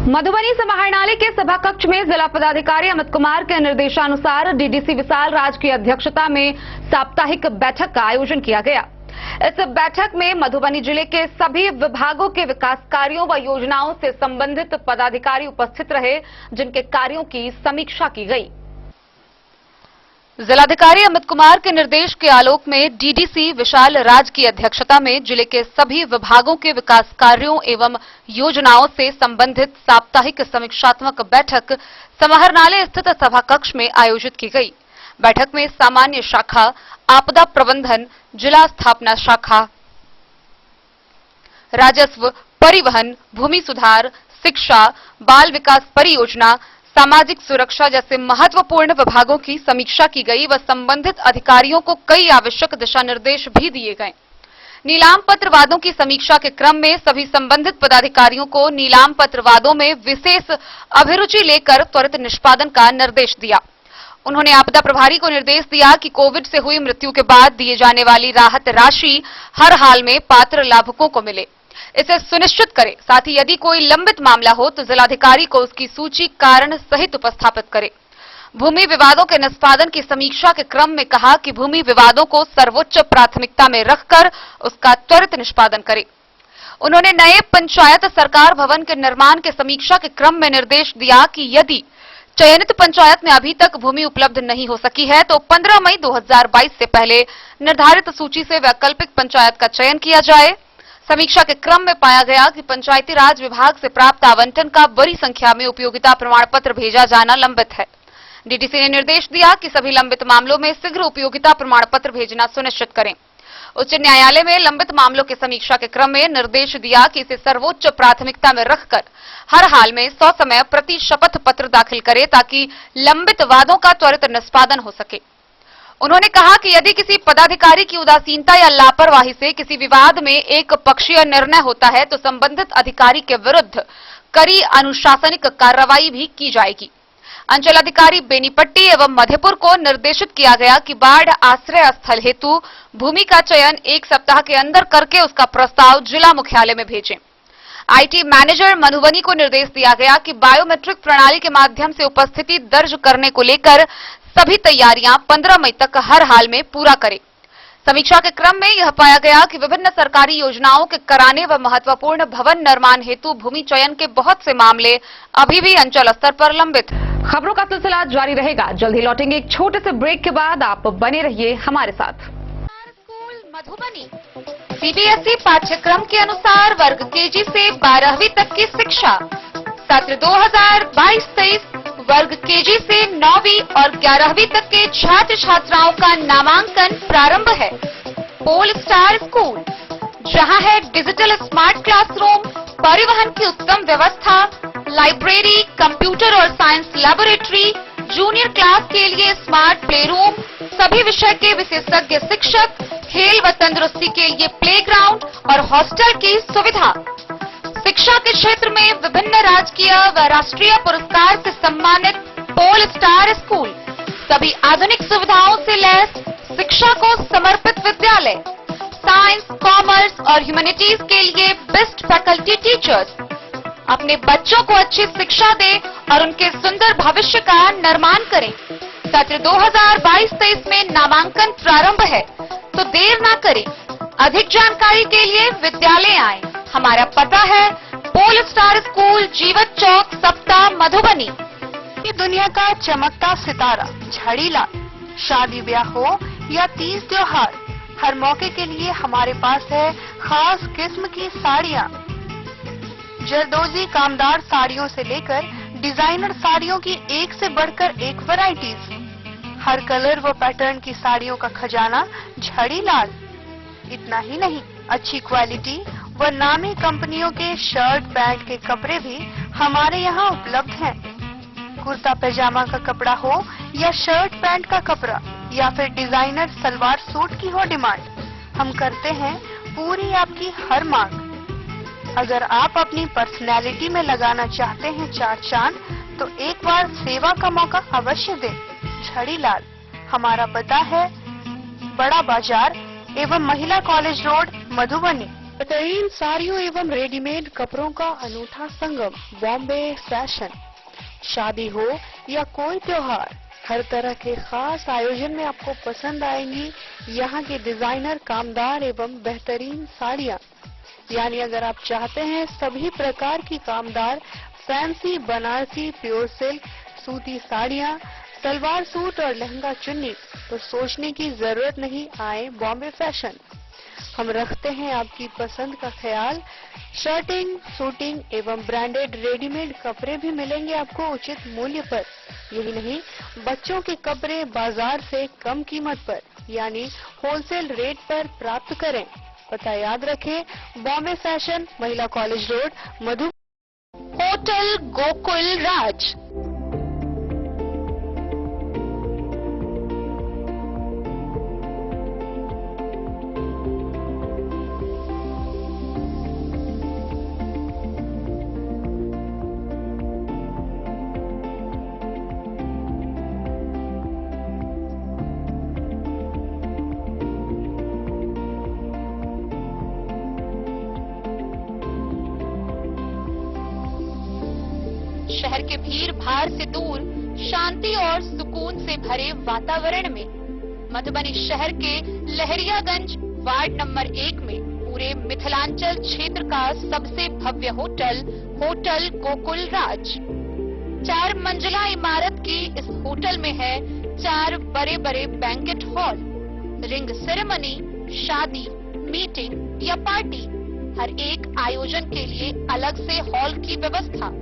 मधुबनी समाहरणालय के सभा कक्ष में जिला पदाधिकारी अमित कुमार के निर्देशानुसार डीडीसी विशाल राज की अध्यक्षता में साप्ताहिक बैठक का आयोजन किया गया। इस बैठक में मधुबनी जिले के सभी विभागों के विकास कार्यों व योजनाओं से संबंधित पदाधिकारी उपस्थित रहे, जिनके कार्यों की समीक्षा की गई। जिलाधिकारी अमित कुमार के निर्देश के आलोक में डीडीसी विशाल राज की अध्यक्षता में जिले के सभी विभागों के विकास कार्यों एवं योजनाओं से संबंधित साप्ताहिक समीक्षात्मक बैठक समाहरणालय स्थित सभा कक्ष में आयोजित की गई। बैठक में सामान्य शाखा, आपदा प्रबंधन, जिला स्थापना शाखा, राजस्व, परिवहन, भूमि सुधार, शिक्षा, बाल विकास परियोजना, सामाजिक सुरक्षा जैसे महत्वपूर्ण विभागों की समीक्षा की गई व संबंधित अधिकारियों को कई आवश्यक दिशा निर्देश भी दिए गए। नीलाम पत्र वादों की समीक्षा के क्रम में सभी संबंधित पदाधिकारियों को नीलाम पत्र वादों में विशेष अभिरुचि लेकर त्वरित निष्पादन का निर्देश दिया। उन्होंने आपदा प्रभारी को निर्देश दिया कि कोविड से हुई मृत्यु के बाद दिए जाने वाली राहत राशि हर हाल में पात्र लाभुकों को मिले, इसे सुनिश्चित करें। साथ ही यदि कोई लंबित मामला हो तो जिलाधिकारी को उसकी सूची कारण सहित उपस्थापित करे। भूमि विवादों के निष्पादन की समीक्षा के क्रम में कहा कि भूमि विवादों को सर्वोच्च प्राथमिकता में रखकर उसका त्वरित निष्पादन करे। उन्होंने नए पंचायत सरकार भवन के निर्माण के समीक्षा के क्रम में निर्देश दिया कि यदि चयनित पंचायत में अभी तक भूमि उपलब्ध नहीं हो सकी है तो 15 मई 2022 से पहले निर्धारित सूची से वैकल्पिक पंचायत का चयन किया जाए। समीक्षा के क्रम में पाया गया कि पंचायती राज विभाग से प्राप्त आवंटन का बड़ी संख्या में उपयोगिता प्रमाण पत्र भेजा जाना लंबित है। डीडीसी ने निर्देश दिया कि सभी लंबित मामलों में शीघ्र उपयोगिता प्रमाण पत्र भेजना सुनिश्चित करें। उच्च न्यायालय में लंबित मामलों की समीक्षा के क्रम में निर्देश दिया कि इसे सर्वोच्च प्राथमिकता में रखकर हर हाल में 100 समय प्रति शपथ पत्र दाखिल करे ताकि लंबित वादों का त्वरित निष्पादन हो सके। उन्होंने कहा कि यदि किसी पदाधिकारी की उदासीनता या लापरवाही से किसी विवाद में एक पक्षीय निर्णय होता है तो संबंधित अधिकारी के विरुद्ध कड़ी अनुशासनिक कार्रवाई भी की जाएगी। अंचल अधिकारी बेनीपट्टी एवं मधेपुर को निर्देशित किया गया कि बाढ़ आश्रय स्थल हेतु भूमि का चयन 1 सप्ताह के अंदर करके उसका प्रस्ताव जिला मुख्यालय में भेजें। आईटी मैनेजर मधुबनी को निर्देश दिया गया कि बायोमेट्रिक प्रणाली के माध्यम से उपस्थिति दर्ज करने को लेकर सभी तैयारियां 15 मई तक हर हाल में पूरा करें। समीक्षा के क्रम में यह पाया गया कि विभिन्न सरकारी योजनाओं के कराने व महत्वपूर्ण भवन निर्माण हेतु भूमि चयन के बहुत से मामले अभी भी अंचल स्तर पर लंबित। खबरों का सिलसिला जारी रहेगा। जल्द ही लौटेंगे एक छोटे से ब्रेक के बाद। आप बने रहिए हमारे साथ। स्कूल मधुबनी सीबीएसई पाठ्यक्रम के अनुसार वर्ग केजी से 12वीं तक की शिक्षा। सत्र 2022-23 वर्ग केजी से 9वीं और 11वीं तक के छात्र छात्राओं का नामांकन प्रारंभ है। पोल स्टार स्कूल, जहां है डिजिटल स्मार्ट क्लासरूम, परिवहन की उत्तम व्यवस्था, लाइब्रेरी, कंप्यूटर और साइंस लैबोरेटरी, जूनियर क्लास के लिए स्मार्ट प्ले रूम, सभी विषय के विशेषज्ञ शिक्षक, खेल व तंदुरुस्ती के लिए प्लेग्राउंड और हॉस्टल की सुविधा। शिक्षा के क्षेत्र में विभिन्न राजकीय व राष्ट्रीय पुरस्कार से सम्मानित पोल स्टार स्कूल, सभी आधुनिक सुविधाओं से लैस शिक्षा को समर्पित विद्यालय, साइंस, कॉमर्स और ह्यूमैनिटीज के लिए बेस्ट फैकल्टी टीचर्स। अपने बच्चों को अच्छी शिक्षा दें और उनके सुंदर भविष्य का निर्माण करें। सत्र 2022-23 में नामांकन प्रारंभ है, तो देर ना करें। अधिक जानकारी के लिए विद्यालय आएं। हमारा पता है पोल स्टार स्कूल, जीवत चौक, सप्ता, मधुबनी। ये दुनिया का चमकता सितारा झड़ीलाल। शादी ब्याह हो या तीज त्योहार, हर मौके के लिए हमारे पास है खास किस्म की साड़ियाँ। जरदोजी कामदार साड़ियों से लेकर डिजाइनर साड़ियों की एक से बढ़कर एक वैरायटीज। हर कलर व पैटर्न की साड़ियों का खजाना झड़ीलाल। इतना ही नहीं, अच्छी क्वालिटी व नामी कंपनियों के शर्ट पैंट के कपड़े भी हमारे यहाँ उपलब्ध हैं। कुर्ता पैजामा का कपड़ा हो या शर्ट पैंट का कपड़ा या फिर डिजाइनर सलवार सूट की हो डिमांड, हम करते हैं पूरी आपकी हर मांग। अगर आप अपनी पर्सनैलिटी में लगाना चाहते हैं चार चांद, तो एक बार सेवा का मौका अवश्य दें। झड़ीलाल, हमारा पता है बड़ा बाजार एवं महिला कॉलेज रोड, मधुबनी। बेहतरीन साड़ियों एवं रेडीमेड कपड़ों का अनूठा संगम, बॉम्बे फैशन। शादी हो या कोई त्योहार, हर तरह के खास आयोजन में आपको पसंद आएंगी यहाँ के डिजाइनर, कामदार एवं बेहतरीन साड़ियाँ। यानी अगर आप चाहते हैं सभी प्रकार की कामदार, फैंसी, बनारसी, प्योर सिल्क, सूती साड़ियाँ, सलवार सूट और लहंगा चुन्नी, तो सोचने की जरूरत नहीं, आए बॉम्बे फैशन। हम रखते हैं आपकी पसंद का ख्याल। शर्टिंग, सूटिंग एवं ब्रांडेड रेडीमेड कपड़े भी मिलेंगे आपको उचित मूल्य पर। यही नहीं, बच्चों के कपड़े बाजार से कम कीमत पर यानी होलसेल रेट पर प्राप्त करें। पता याद रखें, बॉम्बे फैशन, महिला कॉलेज रोड, मधु। होटल गोकुल राज। शहर के भीड़ भाड़ से दूर, शांति और सुकून से भरे वातावरण में मधुबनी शहर के लहरियागंज वार्ड नंबर 1 में पूरे मिथिलांचल क्षेत्र का सबसे भव्य होटल, होटल गोकुल राज। 4 मंजिला इमारत की इस होटल में है 4 बड़े बड़े बैंकेट हॉल, रिंग सेरेमनी, शादी, मीटिंग या पार्टी, हर एक आयोजन के लिए अलग से हॉल की व्यवस्था,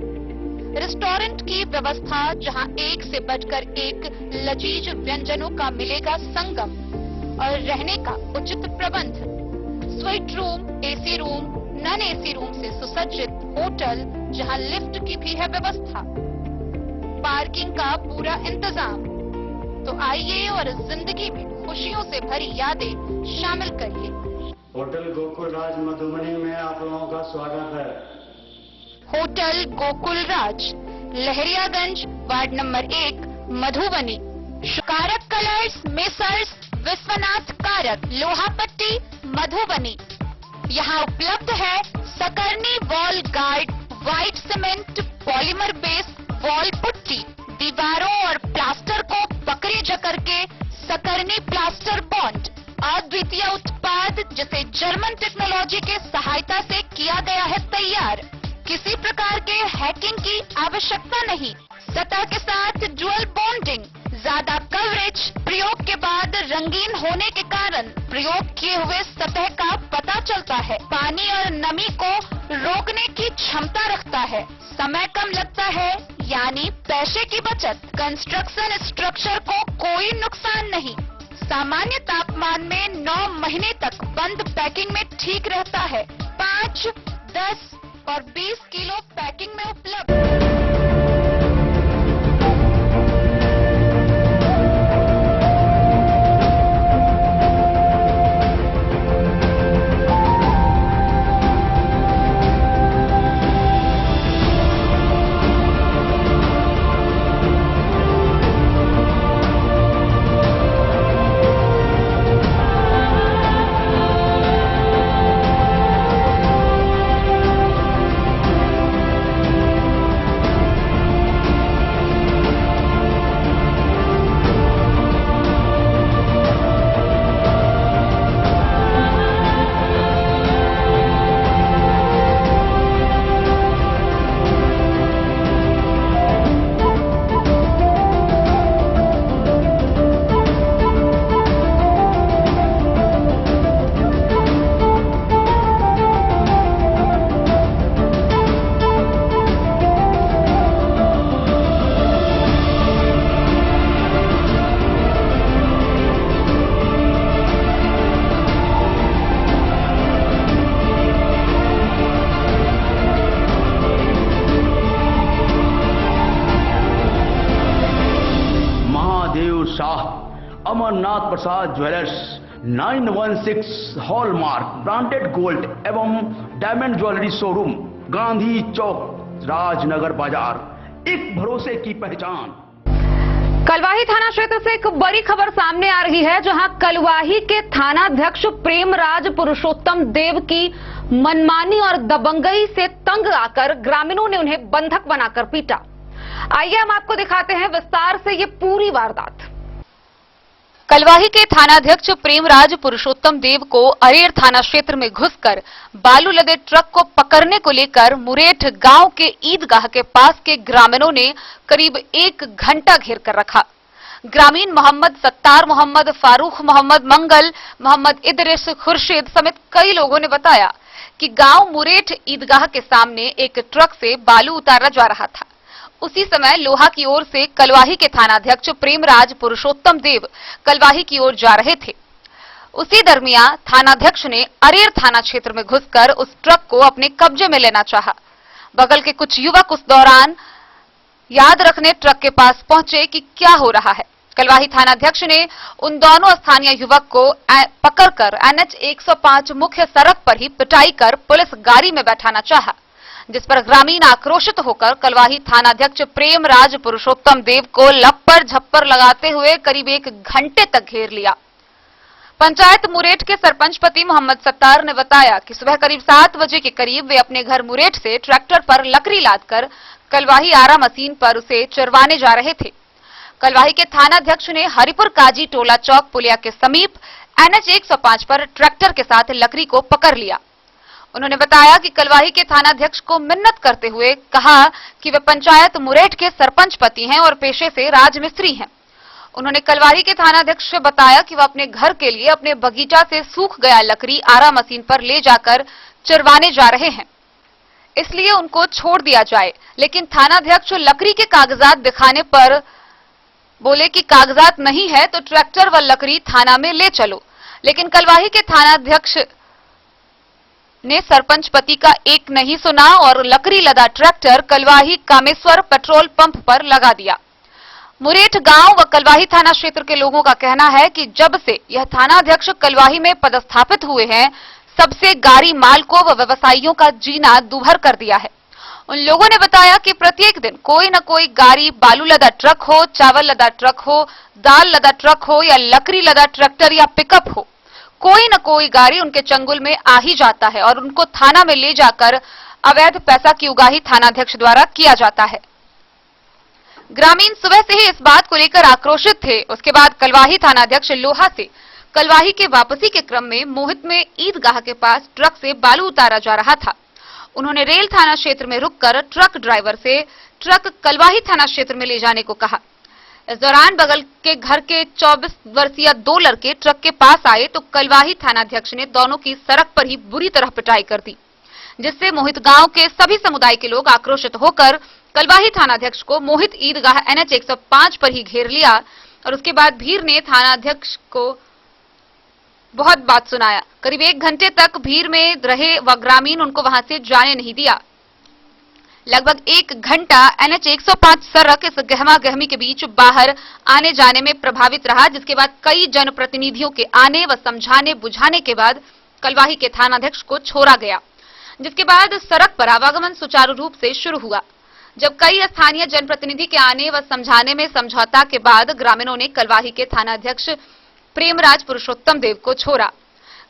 रेस्टोरेंट की व्यवस्था जहां एक से बढ़कर एक लजीज व्यंजनों का मिलेगा संगम, और रहने का उचित प्रबंध, suite room, AC room, non AC room से सुसज्जित होटल जहां लिफ्ट की भी है व्यवस्था, पार्किंग का पूरा इंतजाम। तो आइए और जिंदगी में खुशियों से भरी यादें शामिल करिए।
होटल गोकुल राज मधुबनी में आप लोगों का स्वागत है।
होटल गोकुल राज, लहरियागंज
वार्ड नंबर 1 मधुबनी। कारक कलर्स मेसर्स विश्वनाथ कारक, लोहापट्टी, मधुबनी। यहाँ उपलब्ध है सकरनी wall guard, white cement, polymer base wall putty. दीवारों और प्लास्टर को पकड़े जकड़ के सकरनी प्लास्टर बॉन्ड, अद्वितीय उत्पाद जिसे जर्मन टेक्नोलॉजी के सहायता से किया गया है तैयार। किसी प्रकार के हैकिंग की आवश्यकता नहीं। सतह के साथ डुअल बॉन्डिंग, ज्यादा कवरेज, प्रयोग के बाद रंगीन होने के कारण प्रयोग किए हुए सतह का पता चलता है। पानी और नमी को रोकने की क्षमता रखता है। समय कम लगता है, यानी पैसे की बचत। कंस्ट्रक्शन स्ट्रक्चर को कोई नुकसान नहीं। सामान्य तापमान में 9 महीने तक बंद पैकिंग में ठीक रहता है। 5, 10 और 20 किलो पैकिंग में उपलब्ध।
अमरनाथ प्रसाद ज्वेलर्स 916 हॉलमार्क ब्रांडेड गोल्ड एवं डायमंड ज्वेलरी शोरूम, गांधी चौक, राजनगर बाजार, एक भरोसे की पहचान।
कलवाही थाना क्षेत्र से एक बड़ी खबर सामने आ रही है, जहां कलवाही के थानाध्यक्ष प्रेमराज पुरुषोत्तम देव की मनमानी और दबंगई से तंग आकर ग्रामीणों ने उन्हें बंधक बनाकर पीटा। आइए हम आपको दिखाते हैं विस्तार से ये पूरी वारदात। कलवाही के थानाध्यक्ष प्रेमराज पुरुषोत्तम देव को अरेर थाना क्षेत्र में घुसकर बालू लदे ट्रक को पकड़ने को लेकर मुरेठ गांव के ईदगाह के पास के ग्रामीणों ने करीब 1 घंटा घेर कर रखा। ग्रामीण मोहम्मद सत्तार, मोहम्मद फारूक, मोहम्मद मंगल, मोहम्मद इदरिस, खुर्शीद समेत कई लोगों ने बताया कि गांव मुरेठ ईदगाह के सामने एक ट्रक से बालू उतारा जा रहा था। उसी समय लोहा की ओर से कलवाही के थानाध्यक्ष प्रेमराज पुरुषोत्तम देव कलवाही की ओर जा रहे थे। उसी दरमियान थानाध्यक्ष ने अरेर थाना क्षेत्र में घुसकर उस ट्रक को अपने कब्जे में लेना चाहा। बगल के कुछ युवक उस दौरान याद रखने ट्रक के पास पहुंचे कि क्या हो रहा है। कलवाही थानाध्यक्ष ने उन दोनों स्थानीय युवक को पकड़कर NH 105 मुख्य सड़क पर ही पिटाई कर पुलिस गाड़ी में बैठाना चाहा, जिस पर ग्रामीण आक्रोशित होकर कलवाही थानाध्यक्ष प्रेमराज पुरुषोत्तम देव को लप्पर झप्पर लगाते हुए करीब 1 घंटे तक घेर लिया। पंचायत मुरेठ के सरपंच पति मोहम्मद सत्तार ने बताया कि सुबह करीब 7 बजे के करीब वे अपने घर मुरेठ से ट्रैक्टर पर लकड़ी लादकर कलवाही आरा मशीन पर उसे चरवाने जा रहे थे। कलवाही के थानाध्यक्ष ने हरिपुर काजी टोला चौक पुलिया के समीप NH 105 पर ट्रैक्टर के साथ लकड़ी को पकड़ लिया। उन्होंने बताया कि कलवाही के थानाध्यक्ष को मिन्नत करते हुए कहा कि वे पंचायत मुरेठ के सरपंच पति हैं और पेशे से राजमिस्त्री हैं। उन्होंने कलवाही के थानाध्यक्ष से बताया कि वह अपने घर के लिए अपने बगीचा से सूख गया लकड़ी आरा मशीन पर ले जाकर चरवाने जा रहे हैं, इसलिए उनको छोड़ दिया जाए। लेकिन थानाध्यक्ष लकड़ी के कागजात दिखाने पर बोले कि कागजात नहीं है तो ट्रैक्टर व लकड़ी थाना में ले चलो। लेकिन कलवाही के थानाध्यक्ष ने सरपंच पति का एक नहीं सुना और लकड़ी लदा tractor Kalwahi Kameshwar petrol pump पर लगा दिया। मुरेठ गांव व कलवाही थाना क्षेत्र के लोगों का कहना है कि जब से यह थानाध्यक्ष कलवाही में पदस्थापित हुए हैं, सबसे गाड़ी माल को व व्यवसायियों का जीना दूभर कर दिया है। उन लोगों ने बताया कि प्रत्येक दिन कोई न कोई गाड़ी बालू लदा ट्रक हो, चावल लदा ट्रक हो, दाल लदा ट्रक हो या लकड़ी लदा ट्रैक्टर या पिकअप हो, कोई न कोई गाड़ी उनके चंगुल में आ ही जाता है और उनको थाना में ले जाकर अवैध पैसा की उगाही थानाध्यक्ष द्वारा किया जाता है। ग्रामीण सुबह से ही इस बात को लेकर आक्रोशित थे। उसके बाद कलवाही थानाध्यक्ष लोहा से कलवाही के वापसी के क्रम में मोहित में ईदगाह के पास ट्रक से बालू उतारा जा रहा था। उन्होंने रेल थाना क्षेत्र में रुककर ट्रक ड्राइवर से ट्रक कलवाही थाना क्षेत्र में ले जाने को कहा। इस दौरान बगल के घर के 24 वर्षीय 2 लड़के ट्रक के पास आए तो कलवाही थानाध्यक्ष ने दोनों की सड़क पर ही बुरी तरह पिटाई कर दी, जिससे मोहित गांव के सभी समुदाय के लोग आक्रोशित होकर कलवाही थानाध्यक्ष को मोहित ईदगाह NH 105 पर ही घेर लिया और उसके बाद भीड़ ने थानाध्यक्ष को बहुत बात सुनाया। करीब 1 घंटे तक भीड़ में रहे व ग्रामीण उनको वहां से जाने नहीं दिया। लगभग 1 घंटा NH 105 सड़क इस गहमा गहमी के बीच बाहर आने जाने में प्रभावित रहा, जिसके बाद कई जनप्रतिनिधियों के आने व समझाने बुझाने के बाद कलवाही के थानाध्यक्ष को छोड़ा गया, जिसके बाद सड़क पर आवागमन सुचारू रूप से शुरू हुआ। जब कई स्थानीय जनप्रतिनिधि के आने व समझाने में समझौता के बाद ग्रामीणों ने कलवाही के थानाध्यक्ष प्रेमराज पुरुषोत्तम देव को छोड़ा।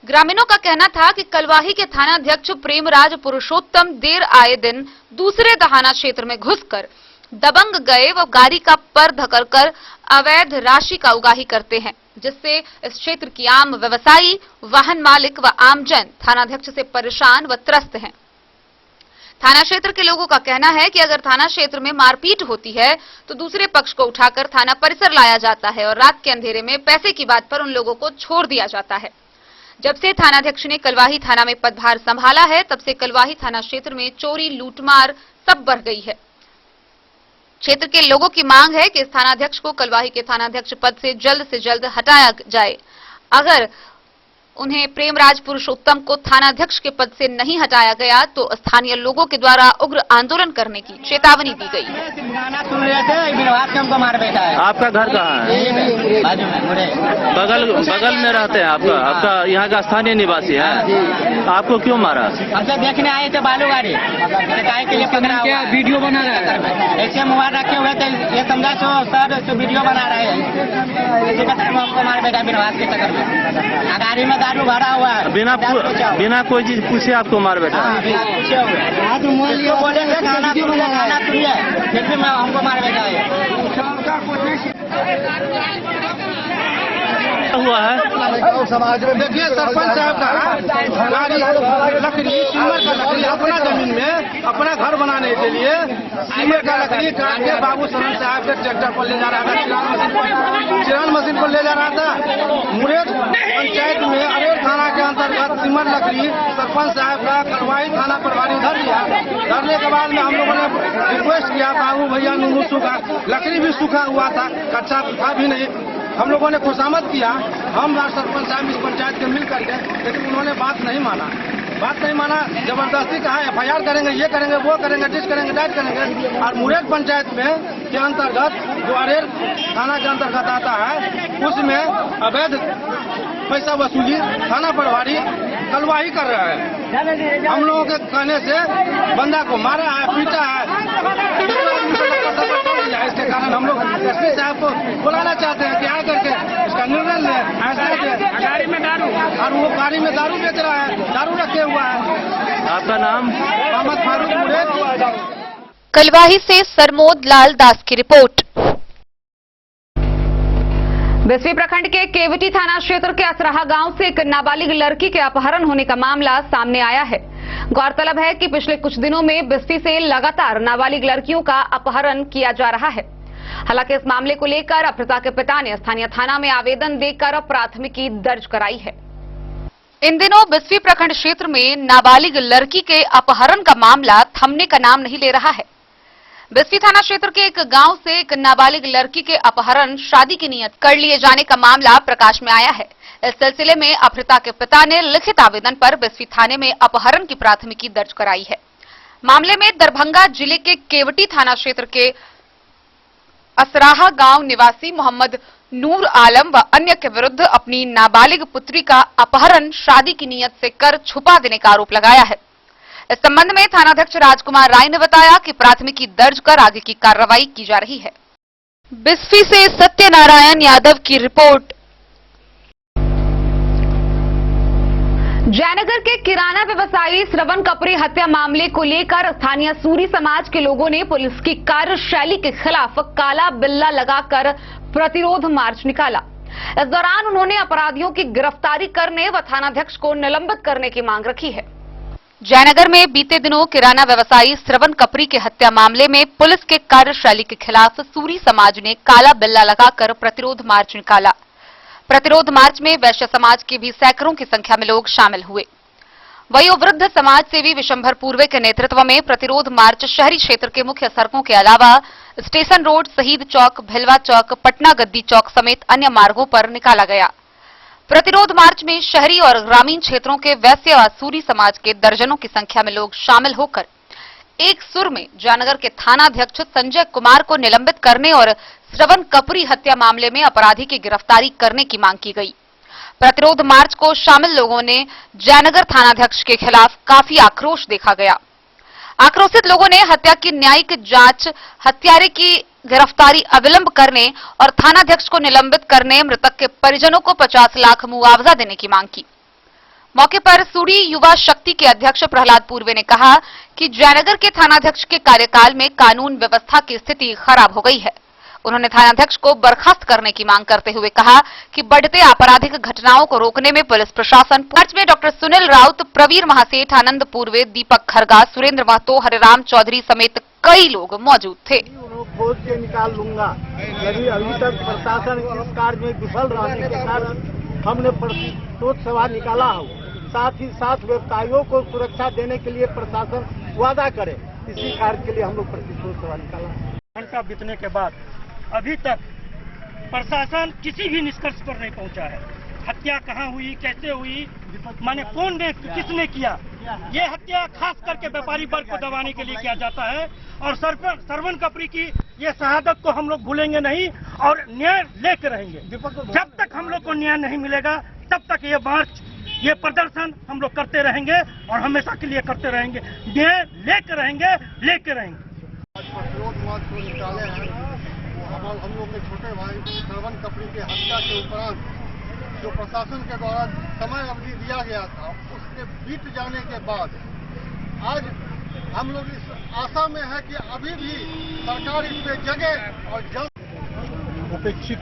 ग्रामीणों का कहना था कि कलवाही के थानाध्यक्ष प्रेमराज पुरुषोत्तम देर आए दिन दूसरे थाना क्षेत्र में घुसकर दबंग गए व गाड़ी का पर धकलकर अवैध राशि का उगाही करते हैं, जिससे इस क्षेत्र की आम व्यवसायी, वाहन मालिक व आमजन थानाध्यक्ष से परेशान व त्रस्त हैं। थाना क्षेत्र के लोगों का कहना है कि अगर थाना क्षेत्र में मारपीट होती है तो दूसरे पक्ष को उठाकर थाना परिसर लाया जाता है और रात के अंधेरे में पैसे की बात पर उन लोगों को छोड़ दिया जाता है। जब से थानाध्यक्ष ने कलवाही थाना में पदभार संभाला है तब से कलवाही थाना क्षेत्र में चोरी, लूटमार सब बढ़ गई है। क्षेत्र के लोगों की मांग है कि इस थानाध्यक्ष को कलवाही के थानाध्यक्ष पद से जल्द हटाया जाए। अगर उन्हें प्रेमराज पुरुषोत्तम को थानाध्यक्ष के पद से नहीं हटाया गया तो स्थानीय लोगों के द्वारा उग्र आंदोलन करने की चेतावनी दी गई है।
आपका घर कहाँ है? बगल में रहते हैं। आपका यहाँ का स्थानीय निवासी है। आपको क्यों मारा?
हमसे देखने आए थे बालू गाड़ी के लिए पकड़ा हुआ। वीडियो बना रहा है, ऐसे मोबाइल रखे हुए थे, ये समझा सर वीडियो बना रहे हैं। हमको मार बेटा बिनवास के चक्कर में गाड़ी में दारू भरा हुआ है।
बिना कोई चीज पूछे आपको मार बेटा?
बोलेंगे खाना सुनिए, फिर भी हमको मार बेटा
हुआ है।
समाज में देखिए सरपंच साहब का गाड़ी लकड़ी सीमेंट का लकड़ी अपना जमीन में अपना घर बनाने के लिए सीमेंट का लकड़ी काट के बाबू सरन साहब के ट्रैक्टर पर ले जा रहा था, चिरान मशीन पर ले जा रहा था। मुरेठ पंचायत में अरेर थाना के अंतर्गत सीमेंट लकड़ी सरपंच साहब का कलवाही थाना प्रभारी धर लिया। धरने के बाद में हम लोगों ने रिक्वेस्ट किया बाबू भैया नुनू सूखा लकड़ी भी सूखा हुआ था, कच्चा था भी नहीं। हम लोगों ने खुशामद किया, हम सरपंच साहब इस पंचायत के मिल करके, लेकिन उन्होंने बात नहीं माना। जबरदस्ती कहा FIR करेंगे, ये करेंगे, वो करेंगे, डिस करेंगे, डाइट करेंगे। और मुरेठ पंचायत में के अंतर्गत जो अरेर थाना के अंतर्गत आता है उसमें अवैध पैसा वसूली थाना प्रभारी कलवाही कर रहा है। हम लोगों के कहने से बंदा को मारा है, पीटा है। इसके कारण हम लोग SP साहब को बुलाना चाहते हैं कि आकर के इसका निर्णय लें। गाड़ी में दारू, और वो गाड़ी में दारू बेच रहा है, दारू रखे हुआ है।
आपका नाम?
मोहम्मद फारूक मुरेठ।
कलवाही से सरमोद लाल दास की रिपोर्ट। बिस्फी प्रखंड के केवटी थाना क्षेत्र के असराहा गांव से एक नाबालिग लड़की के अपहरण होने का मामला सामने आया है। गौरतलब है कि पिछले कुछ दिनों में बिस्फी से लगातार नाबालिग लड़कियों का अपहरण किया जा रहा है। हालांकि इस मामले को लेकर अपहृता के पिता ने स्थानीय थाना में आवेदन देकर प्राथमिकी दर्ज कराई है। इन दिनों बिस्फी प्रखंड क्षेत्र में नाबालिग लड़की के अपहरण का मामला थमने का नाम नहीं ले रहा है। बिस्फी थाना क्षेत्र के एक गांव से एक नाबालिग लड़की के अपहरण, शादी की नियत कर लिए जाने का मामला प्रकाश में आया है। इस सिलसिले में अपहृता के पिता ने लिखित आवेदन पर बिस्फी थाने में अपहरण की प्राथमिकी दर्ज कराई है। मामले में दरभंगा जिले के केवटी थाना क्षेत्र के असराहा गांव निवासी मोहम्मद नूर आलम व अन्य के विरुद्ध अपनी नाबालिग पुत्री का अपहरण, शादी की नियत से कर छुपा देने का आरोप लगाया है। इस संबंध में थानाध्यक्ष राजकुमार राय ने बताया कि प्राथमिकी दर्ज कर आगे की कार्रवाई की जा रही है। बिस्फी से सत्यनारायण यादव की रिपोर्ट। जयनगर के किराना व्यवसायी श्रवण कपरी हत्या मामले को लेकर स्थानीय सूरी समाज के लोगों ने पुलिस की कार्यशैली के खिलाफ काला बिल्ला लगाकर प्रतिरोध मार्च निकाला। इस दौरान उन्होंने अपराधियों की गिरफ्तारी करने व थानाध्यक्ष को निलंबित करने की मांग रखी है। जयनगर में बीते दिनों किराना व्यवसायी श्रवण कपरी के हत्या मामले में पुलिस के कार्यशैली के खिलाफ सूरी समाज ने काला बिल्ला लगाकर प्रतिरोध मार्च निकाला। प्रतिरोध मार्च में वैश्य समाज के भी सैकड़ों की संख्या में लोग शामिल हुए। वयोवृद्ध समाज सेवी विशंभर पूर्वे के नेतृत्व में प्रतिरोध मार्च शहरी क्षेत्र के मुख्य सड़कों के अलावा स्टेशन रोड, शहीद चौक, भिलवा चौक, पटना गद्दी चौक समेत अन्य मार्गों पर निकाला गया। प्रतिरोध मार्च में शहरी और ग्रामीण क्षेत्रों के वैश्य व सूरी समाज के दर्जनों की संख्या में लोग शामिल होकर एक सुर में जयनगर के थानाध्यक्ष संजय कुमार को निलंबित करने और श्रवण कपरी हत्या मामले में अपराधी की गिरफ्तारी करने की मांग की गई। प्रतिरोध मार्च को शामिल लोगों ने जयनगर थानाध्यक्ष के खिलाफ काफी आक्रोश देखा गया। आक्रोशित लोगों ने हत्या की न्यायिक जांच, हत्यारे की गिरफ्तारी अविलंब करने और थानाध्यक्ष को निलंबित करने, मृतक के परिजनों को 50 लाख मुआवजा देने की मांग की। मौके पर सूरी युवा शक्ति के अध्यक्ष प्रहलाद पूर्वे ने कहा कि जयनगर के थानाध्यक्ष के कार्यकाल में कानून व्यवस्था की स्थिति खराब हो गई है। उन्होंने थानाध्यक्ष को बर्खास्त करने की मांग करते हुए कहा कि बढ़ते आपराधिक घटनाओं को रोकने में पुलिस प्रशासन। मार्च में डॉक्टर सुनील राउत, प्रवीर महासेठ, आनंद पूर्वे, दीपक खरगा, सुरेंद्र महतो, हरिराम चौधरी समेत कई लोग मौजूद थे।
खोज के निकाल लूंगा, यदि अभी तक प्रशासन इस कार्य में विफल रहने के कारण हमने प्रतिशोध सवाल निकाला हो। साथ ही साथ व्यवसायियों को सुरक्षा देने के लिए प्रशासन वादा करे, इसी कार्य के लिए हम लोग प्रतिशोध सवाल निकाला।
घंटा बीतने के बाद अभी तक प्रशासन किसी भी निष्कर्ष पर नहीं पहुंचा है। हत्या कहां हुई, कैसे हुई, माने कौन ने, किसने किया। ये हत्या खास करके व्यापारी वर्ग को दबाने के लिए किया जाता है और श्रवण कपरी की ये शहादत को हम लोग भूलेंगे नहीं और न्याय लेकर रहेंगे। जब तक हम लोग को न्याय नहीं मिलेगा तब तक ये मार्च, ये प्रदर्शन हम लोग करते रहेंगे और हमेशा के लिए करते रहेंगे। न्याय लेकर रहेंगे, लेकर रहेंगे।
प्रतिरोध मार्च को निकाले हैं। हम लोग के छोटे भाई श्रवण कपरी के हत्या के उपरांत जो प्रशासन के द्वारा समय अवधि दिया गया था, उसके बीत जाने के बाद आज हम लोग इस आशा में है कि अभी भी सरकार इस पे जगे और जल्द।
उपेक्षित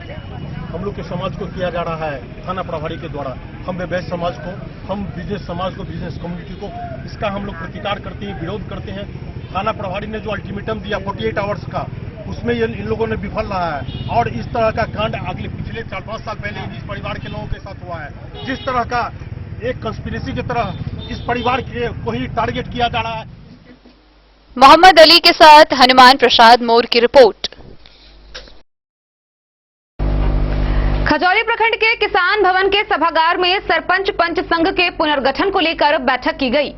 हम लोग के समाज को किया जा रहा है थाना प्रभारी के द्वारा। हम व्यवसाय समाज को, हम बिजनेस समाज को, बिजनेस कम्युनिटी को, इसका हम लोग प्रतिकार करते हैं, विरोध करते हैं। थाना प्रभारी ने जो अल्टीमेटम दिया 48 आवर्स का, उसमें इन लोगों ने विफल रहा है और इस तरह का कांड अगले पिछले 4-5 साल पहले इस परिवार के लोगों के साथ हुआ है। जिस तरह का एक कंस्पिरेसी की तरह इस परिवार को ही टारगेट किया जा रहा है।
मोहम्मद अली के साथ हनुमान प्रसाद मोर की रिपोर्ट। खजौली प्रखंड के किसान भवन के सभागार में सरपंच पंच संघ के पुनर्गठन को लेकर बैठक की गई।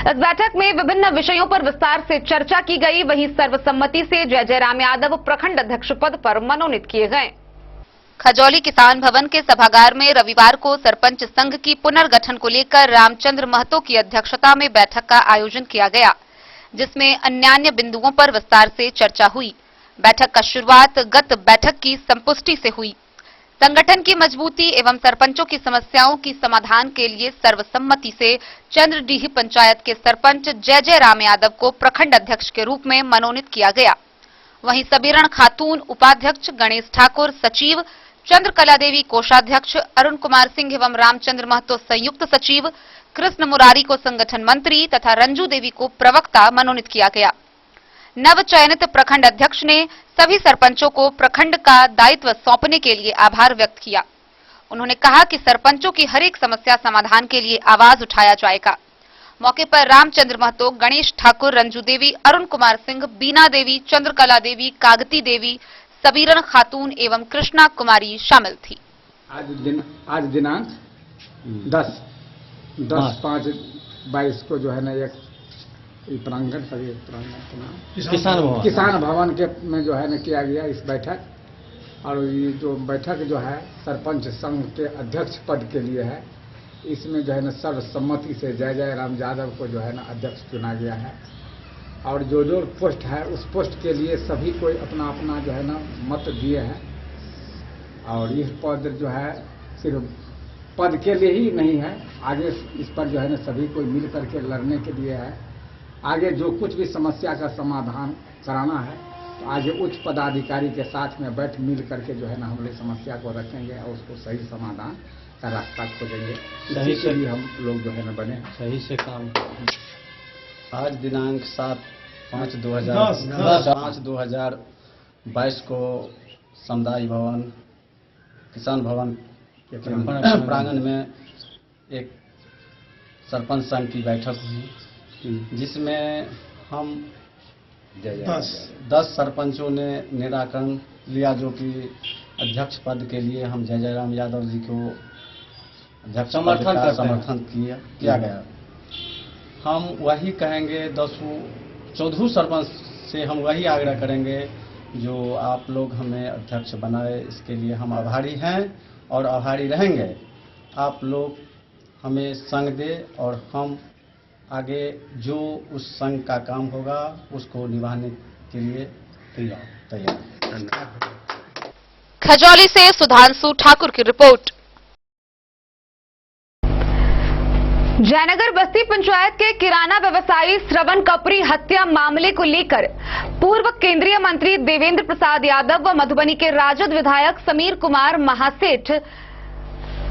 इस बैठक में विभिन्न विषयों पर विस्तार से चर्चा की गई। वहीं सर्वसम्मति से जय राम यादव प्रखंड अध्यक्ष पद पर मनोनीत किए गए। खजौली किसान भवन के सभागार में रविवार को सरपंच संघ की पुनर्गठन को लेकर रामचंद्र महतो की अध्यक्षता में बैठक का आयोजन किया गया, जिसमें अन्यान्य बिंदुओं पर विस्तार से चर्चा हुई। बैठक का शुरुआत गत बैठक की संपुष्टि से हुई। संगठन की मजबूती एवं सरपंचों की समस्याओं की समाधान के लिए सर्वसम्मति से चंद्रडीह पंचायत के सरपंच जय राम यादव को प्रखंड अध्यक्ष के रूप में मनोनीत किया गया। वहीं सबीरण खातून उपाध्यक्ष, गणेश ठाकुर सचिव, चंद्रकला देवी कोषाध्यक्ष, अरुण कुमार सिंह एवं रामचंद्र महतो संयुक्त सचिव, कृष्ण मुरारी को संगठन मंत्री तथा रंजू देवी को प्रवक्ता मनोनीत किया गया। नव चयनित प्रखंड अध्यक्ष ने सभी सरपंचों को प्रखंड का दायित्व सौंपने के लिए आभार व्यक्त किया। उन्होंने कहा कि सरपंचों की हर एक समस्या समाधान के लिए आवाज उठाया जाएगा। मौके पर रामचंद्र महतो, गणेश ठाकुर, रंजू देवी, अरुण कुमार सिंह, बीना देवी, चंद्रकला देवी, कागती देवी, सबीरन खातून एवं कृष्णा कुमारी शामिल थी।
आज दिनांक 10/5/22 को जो है ना एक प्रांगण किसान भवन के में जो है ना किया गया इस बैठक। और ये जो बैठक जो है सरपंच संघ के अध्यक्ष पद के लिए है इसमें जो है ना सर्वसम्मति से जय जय राम यादव को जो है ना अध्यक्ष चुना गया है। और जो जो पोस्ट है उस पोस्ट के लिए सभी कोई अपना अपना जो है ना मत दिए हैं। और यह पद जो है सिर्फ पद के लिए ही नहीं है, आगे इस पर जो है ना सभी कोई मिल करके लड़ने के लिए है। आगे जो कुछ भी समस्या का समाधान कराना है तो आगे उच्च पदाधिकारी के साथ में बैठ मिल करके जो है ना हम लोग समस्या को रखेंगे और उसको सही समाधान का रास्ता खोजेंगे।
सही
इसी के लिए हम लोग जो है ना बने
सही से काम। आज दिनांक 7/5/2022 को समुदाय भवन किसान भवन के प्रांगण में एक सरपंच संघ की बैठक हुई, जिसमें हम 10 सरपंचों ने निराकरण लिया, जो कि अध्यक्ष पद के लिए हम जय जय राम यादव जी को अध्यक्ष समर्थन किया गया। हम वही कहेंगे 14 सरपंच से हम वही आग्रह करेंगे जो आप लोग हमें अध्यक्ष बनाए, इसके लिए हम आभारी हैं और आभारी रहेंगे। आप लोग हमें संग दे और हम आगे जो उस संघ का काम होगा उसको निभाने के लिए तैयार।
खजौली से सुधांशु ठाकुर की रिपोर्ट। जयनगर बस्ती पंचायत के किराना व्यवसायी श्रवण कपरी हत्या मामले को लेकर पूर्व केंद्रीय मंत्री देवेंद्र प्रसाद यादव व मधुबनी के राजद विधायक समीर कुमार महासेठ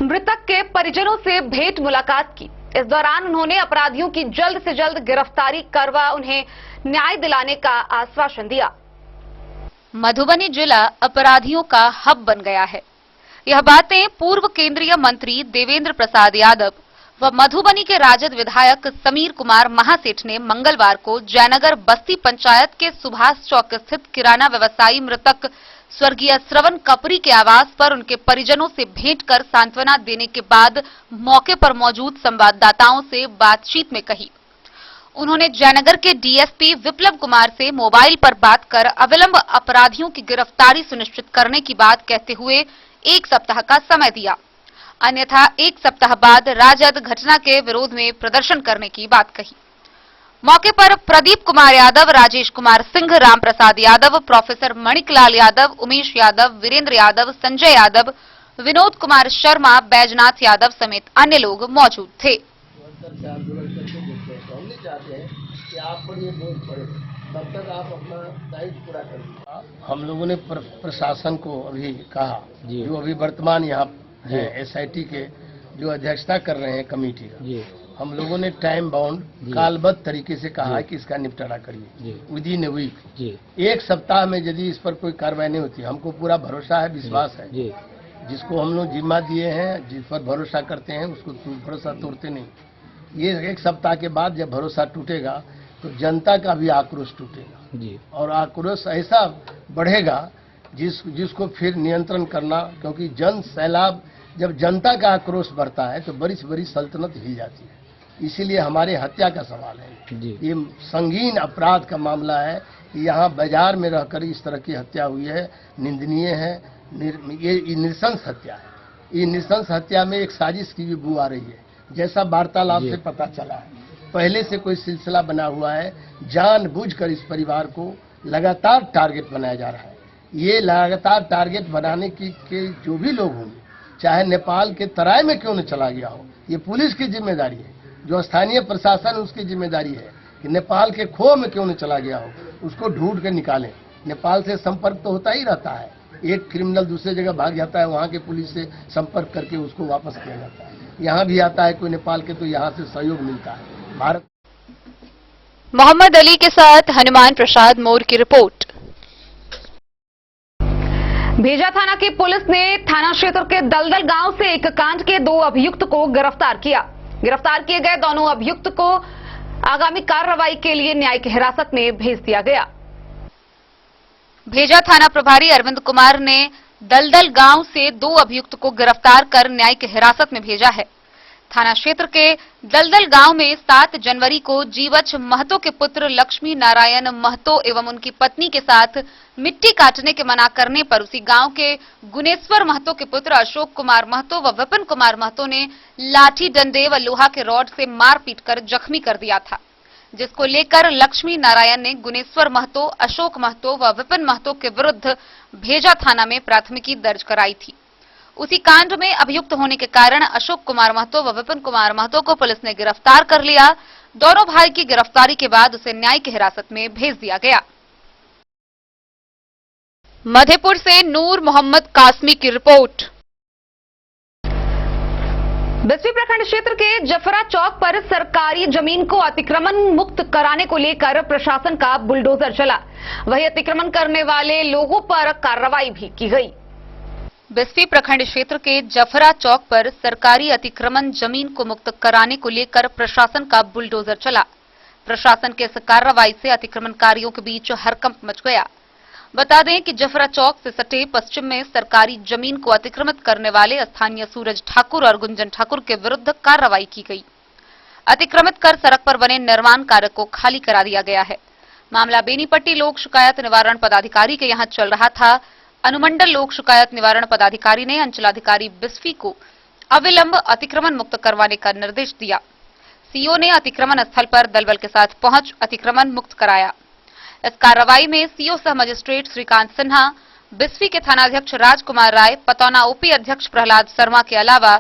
मृतक के परिजनों से भेंट मुलाकात की। इस दौरान उन्होंने अपराधियों की जल्द से जल्द गिरफ्तारी करवा उन्हें न्याय दिलाने का आश्वासन दिया। मधुबनी जिला अपराधियों का हब बन गया है। यह बातें पूर्व केंद्रीय मंत्री देवेंद्र प्रसाद यादव व मधुबनी के राजद विधायक समीर कुमार महासेठ ने मंगलवार को जयनगर बस्ती पंचायत के सुभाष चौक स्थित किराना व्यवसायी मृतक स्वर्गीय श्रवण कपरी के आवास पर उनके परिजनों से भेंट कर सांत्वना देने के बाद मौके पर मौजूद संवाददाताओं से बातचीत में कही। उन्होंने जयनगर के डीएसपी विप्लव कुमार से मोबाइल पर बात कर अविलंब अपराधियों की गिरफ्तारी सुनिश्चित करने की बात कहते हुए 1 सप्ताह का समय दिया, अन्यथा 1 सप्ताह बाद राजद घटना के विरोध में प्रदर्शन करने की बात कही। मौके पर प्रदीप कुमार यादव, राजेश कुमार सिंह, राम प्रसाद यादव, प्रोफेसर मणिकलाल यादव, उमेश यादव, वीरेंद्र यादव, संजय यादव, विनोद कुमार शर्मा, बैजनाथ यादव समेत अन्य लोग मौजूद थे।
तब तक आप अपना दायित्व पूरा करें। हम लोगों ने प्रशासन को अभी कहा, जो अभी वर्तमान यहाँ है एसआईटी के जो अध्यक्षता कर रहे हैं कमेटी का, हम लोगों ने टाइम बाउंड कालबद्ध तरीके से कहा है कि इसका निपटारा करिए विदिन ए वीक। 1 सप्ताह में यदि इस पर कोई कार्रवाई नहीं होती, हमको पूरा भरोसा है, विश्वास है, जिसको हम लोग जिम्मा दिए हैं, जिस पर भरोसा करते हैं उसको भरोसा तोड़ते नहीं। ये 1 सप्ताह के बाद जब भरोसा टूटेगा तो जनता का भी आक्रोश टूटेगा और आक्रोश ऐसा बढ़ेगा जिसको फिर नियंत्रण करना, क्योंकि जन सैलाब जब जनता का आक्रोश बढ़ता है तो बड़ी से बड़ी सल्तनत हिल जाती है। इसीलिए हमारे हत्या का सवाल है, ये संगीन अपराध का मामला है कि यहाँ बाजार में रहकर इस तरह की हत्या हुई है, निंदनीय है। ये नृशंस हत्या है। ये नृशंस हत्या में एक साजिश की भी बू आ रही है, जैसा वार्तालाप से पता चला है। पहले से कोई सिलसिला बना हुआ है, जानबूझकर इस परिवार को लगातार टारगेट बनाया जा रहा है। ये लगातार टारगेट बनाने के जो भी लोग होंगे, चाहे नेपाल के तराई में क्यों न चला गया हो, ये पुलिस की जिम्मेदारी है, जो स्थानीय प्रशासन उसकी जिम्मेदारी है कि नेपाल के खो में क्यों न चला गया हो, उसको ढूंढ के निकालें। नेपाल से संपर्क तो होता ही रहता है, एक क्रिमिनल दूसरे जगह भाग जाता है, वहाँ के पुलिस से संपर्क करके उसको वापस किया जाता है। यहाँ भी आता है कोई नेपाल के, तो यहाँ से सहयोग मिलता है। भारत
मोहम्मद अली के साथ हनुमान प्रसाद मोर की रिपोर्ट। भेजा थाना की पुलिस ने थाना क्षेत्र के दलदल गांव से एक कांड के 2 अभियुक्त को गिरफ्तार किया। गिरफ्तार किए गए दोनों अभियुक्त को आगामी कार्रवाई के लिए न्यायिक हिरासत में भेज दिया गया। भेजा थाना प्रभारी अरविंद कुमार ने दलदल गांव से 2 अभियुक्त को गिरफ्तार कर न्यायिक हिरासत में भेजा है। थाना क्षेत्र के दलदल गांव में 7 जनवरी को जीवछ महतो के पुत्र लक्ष्मी नारायण महतो एवं उनकी पत्नी के साथ मिट्टी काटने के मना करने पर उसी गांव के गुनेश्वर महतो के पुत्र अशोक कुमार महतो व विपिन कुमार महतो ने लाठी डंडे व लोहा के रॉड से मारपीट कर जख्मी कर दिया था, जिसको लेकर लक्ष्मी नारायण ने गुनेश्वर महतो, अशोक महतो व विपिन महतो के विरुद्ध भेजा थाना में प्राथमिकी दर्ज कराई थी। उसी कांड में अभियुक्त होने के कारण अशोक कुमार महतो व विपिन कुमार महतो को पुलिस ने गिरफ्तार कर लिया। दोनों भाई की गिरफ्तारी के बाद उसे न्यायिक हिरासत में भेज दिया गया। मधेपुर से नूर मोहम्मद कासमी की रिपोर्ट। बिस्फी प्रखंड क्षेत्र के जफरा चौक पर सरकारी जमीन को अतिक्रमण मुक्त कराने को लेकर प्रशासन का बुलडोजर चला। वहीं अतिक्रमण करने वाले लोगों पर कार्रवाई भी की गई। बिस्फी प्रखंड क्षेत्र के जफरा चौक पर सरकारी अतिक्रमण जमीन को मुक्त कराने को लेकर प्रशासन का बुलडोजर चला। प्रशासन के इस कार्रवाई से अतिक्रमणकारियों के बीच हड़कंप मच गया। बता दें कि जफरा चौक से सटे पश्चिम में सरकारी जमीन को अतिक्रमित करने वाले स्थानीय सूरज ठाकुर और गुंजन ठाकुर के विरुद्ध कार्रवाई की गई। अतिक्रमित कर सड़क पर बने निर्माण कार्य को खाली करा दिया गया है। मामला बेनीपट्टी लोक शिकायत निवारण पदाधिकारी के यहां चल रहा था। अनुमंडल लोक शिकायत निवारण पदाधिकारी ने अंचलाधिकारी बिस्फी को अविलंब अतिक्रमण मुक्त करवाने का निर्देश दिया। सीओ ने अतिक्रमण स्थल पर दलबल के साथ पहुंच अतिक्रमण मुक्त कराया। इस कार्रवाई में सीओ सह मजिस्ट्रेट श्रीकांत सिन्हा, बिस्फी के थानाध्यक्ष राजकुमार राय, पतौना ओपी अध्यक्ष प्रहलाद शर्मा के अलावा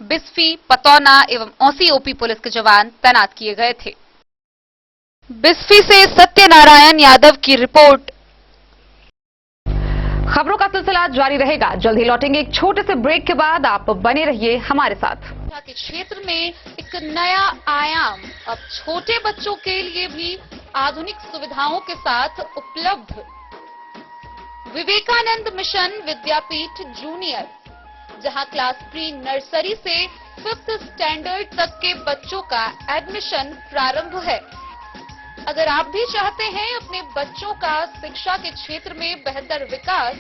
बिस्फी, पतौना एवं औसी ओपी पुलिस के जवान तैनात किए गए थे। बिस्फी से सत्यनारायण यादव की रिपोर्ट। खबरों का सिलसिला जारी रहेगा। जल्द ही लौटेंगे एक छोटे से ब्रेक के बाद। आप बने रहिए हमारे साथ।
के क्षेत्र में एक नया आयाम अब छोटे बच्चों के लिए भी आधुनिक सुविधाओं के साथ उपलब्ध। विवेकानंद मिशन विद्यापीठ जूनियर, जहां क्लास प्री नर्सरी से 5th स्टैंडर्ड तक के बच्चों का एडमिशन प्रारंभ है। अगर आप भी चाहते हैं अपने बच्चों का शिक्षा के क्षेत्र में बेहतर विकास,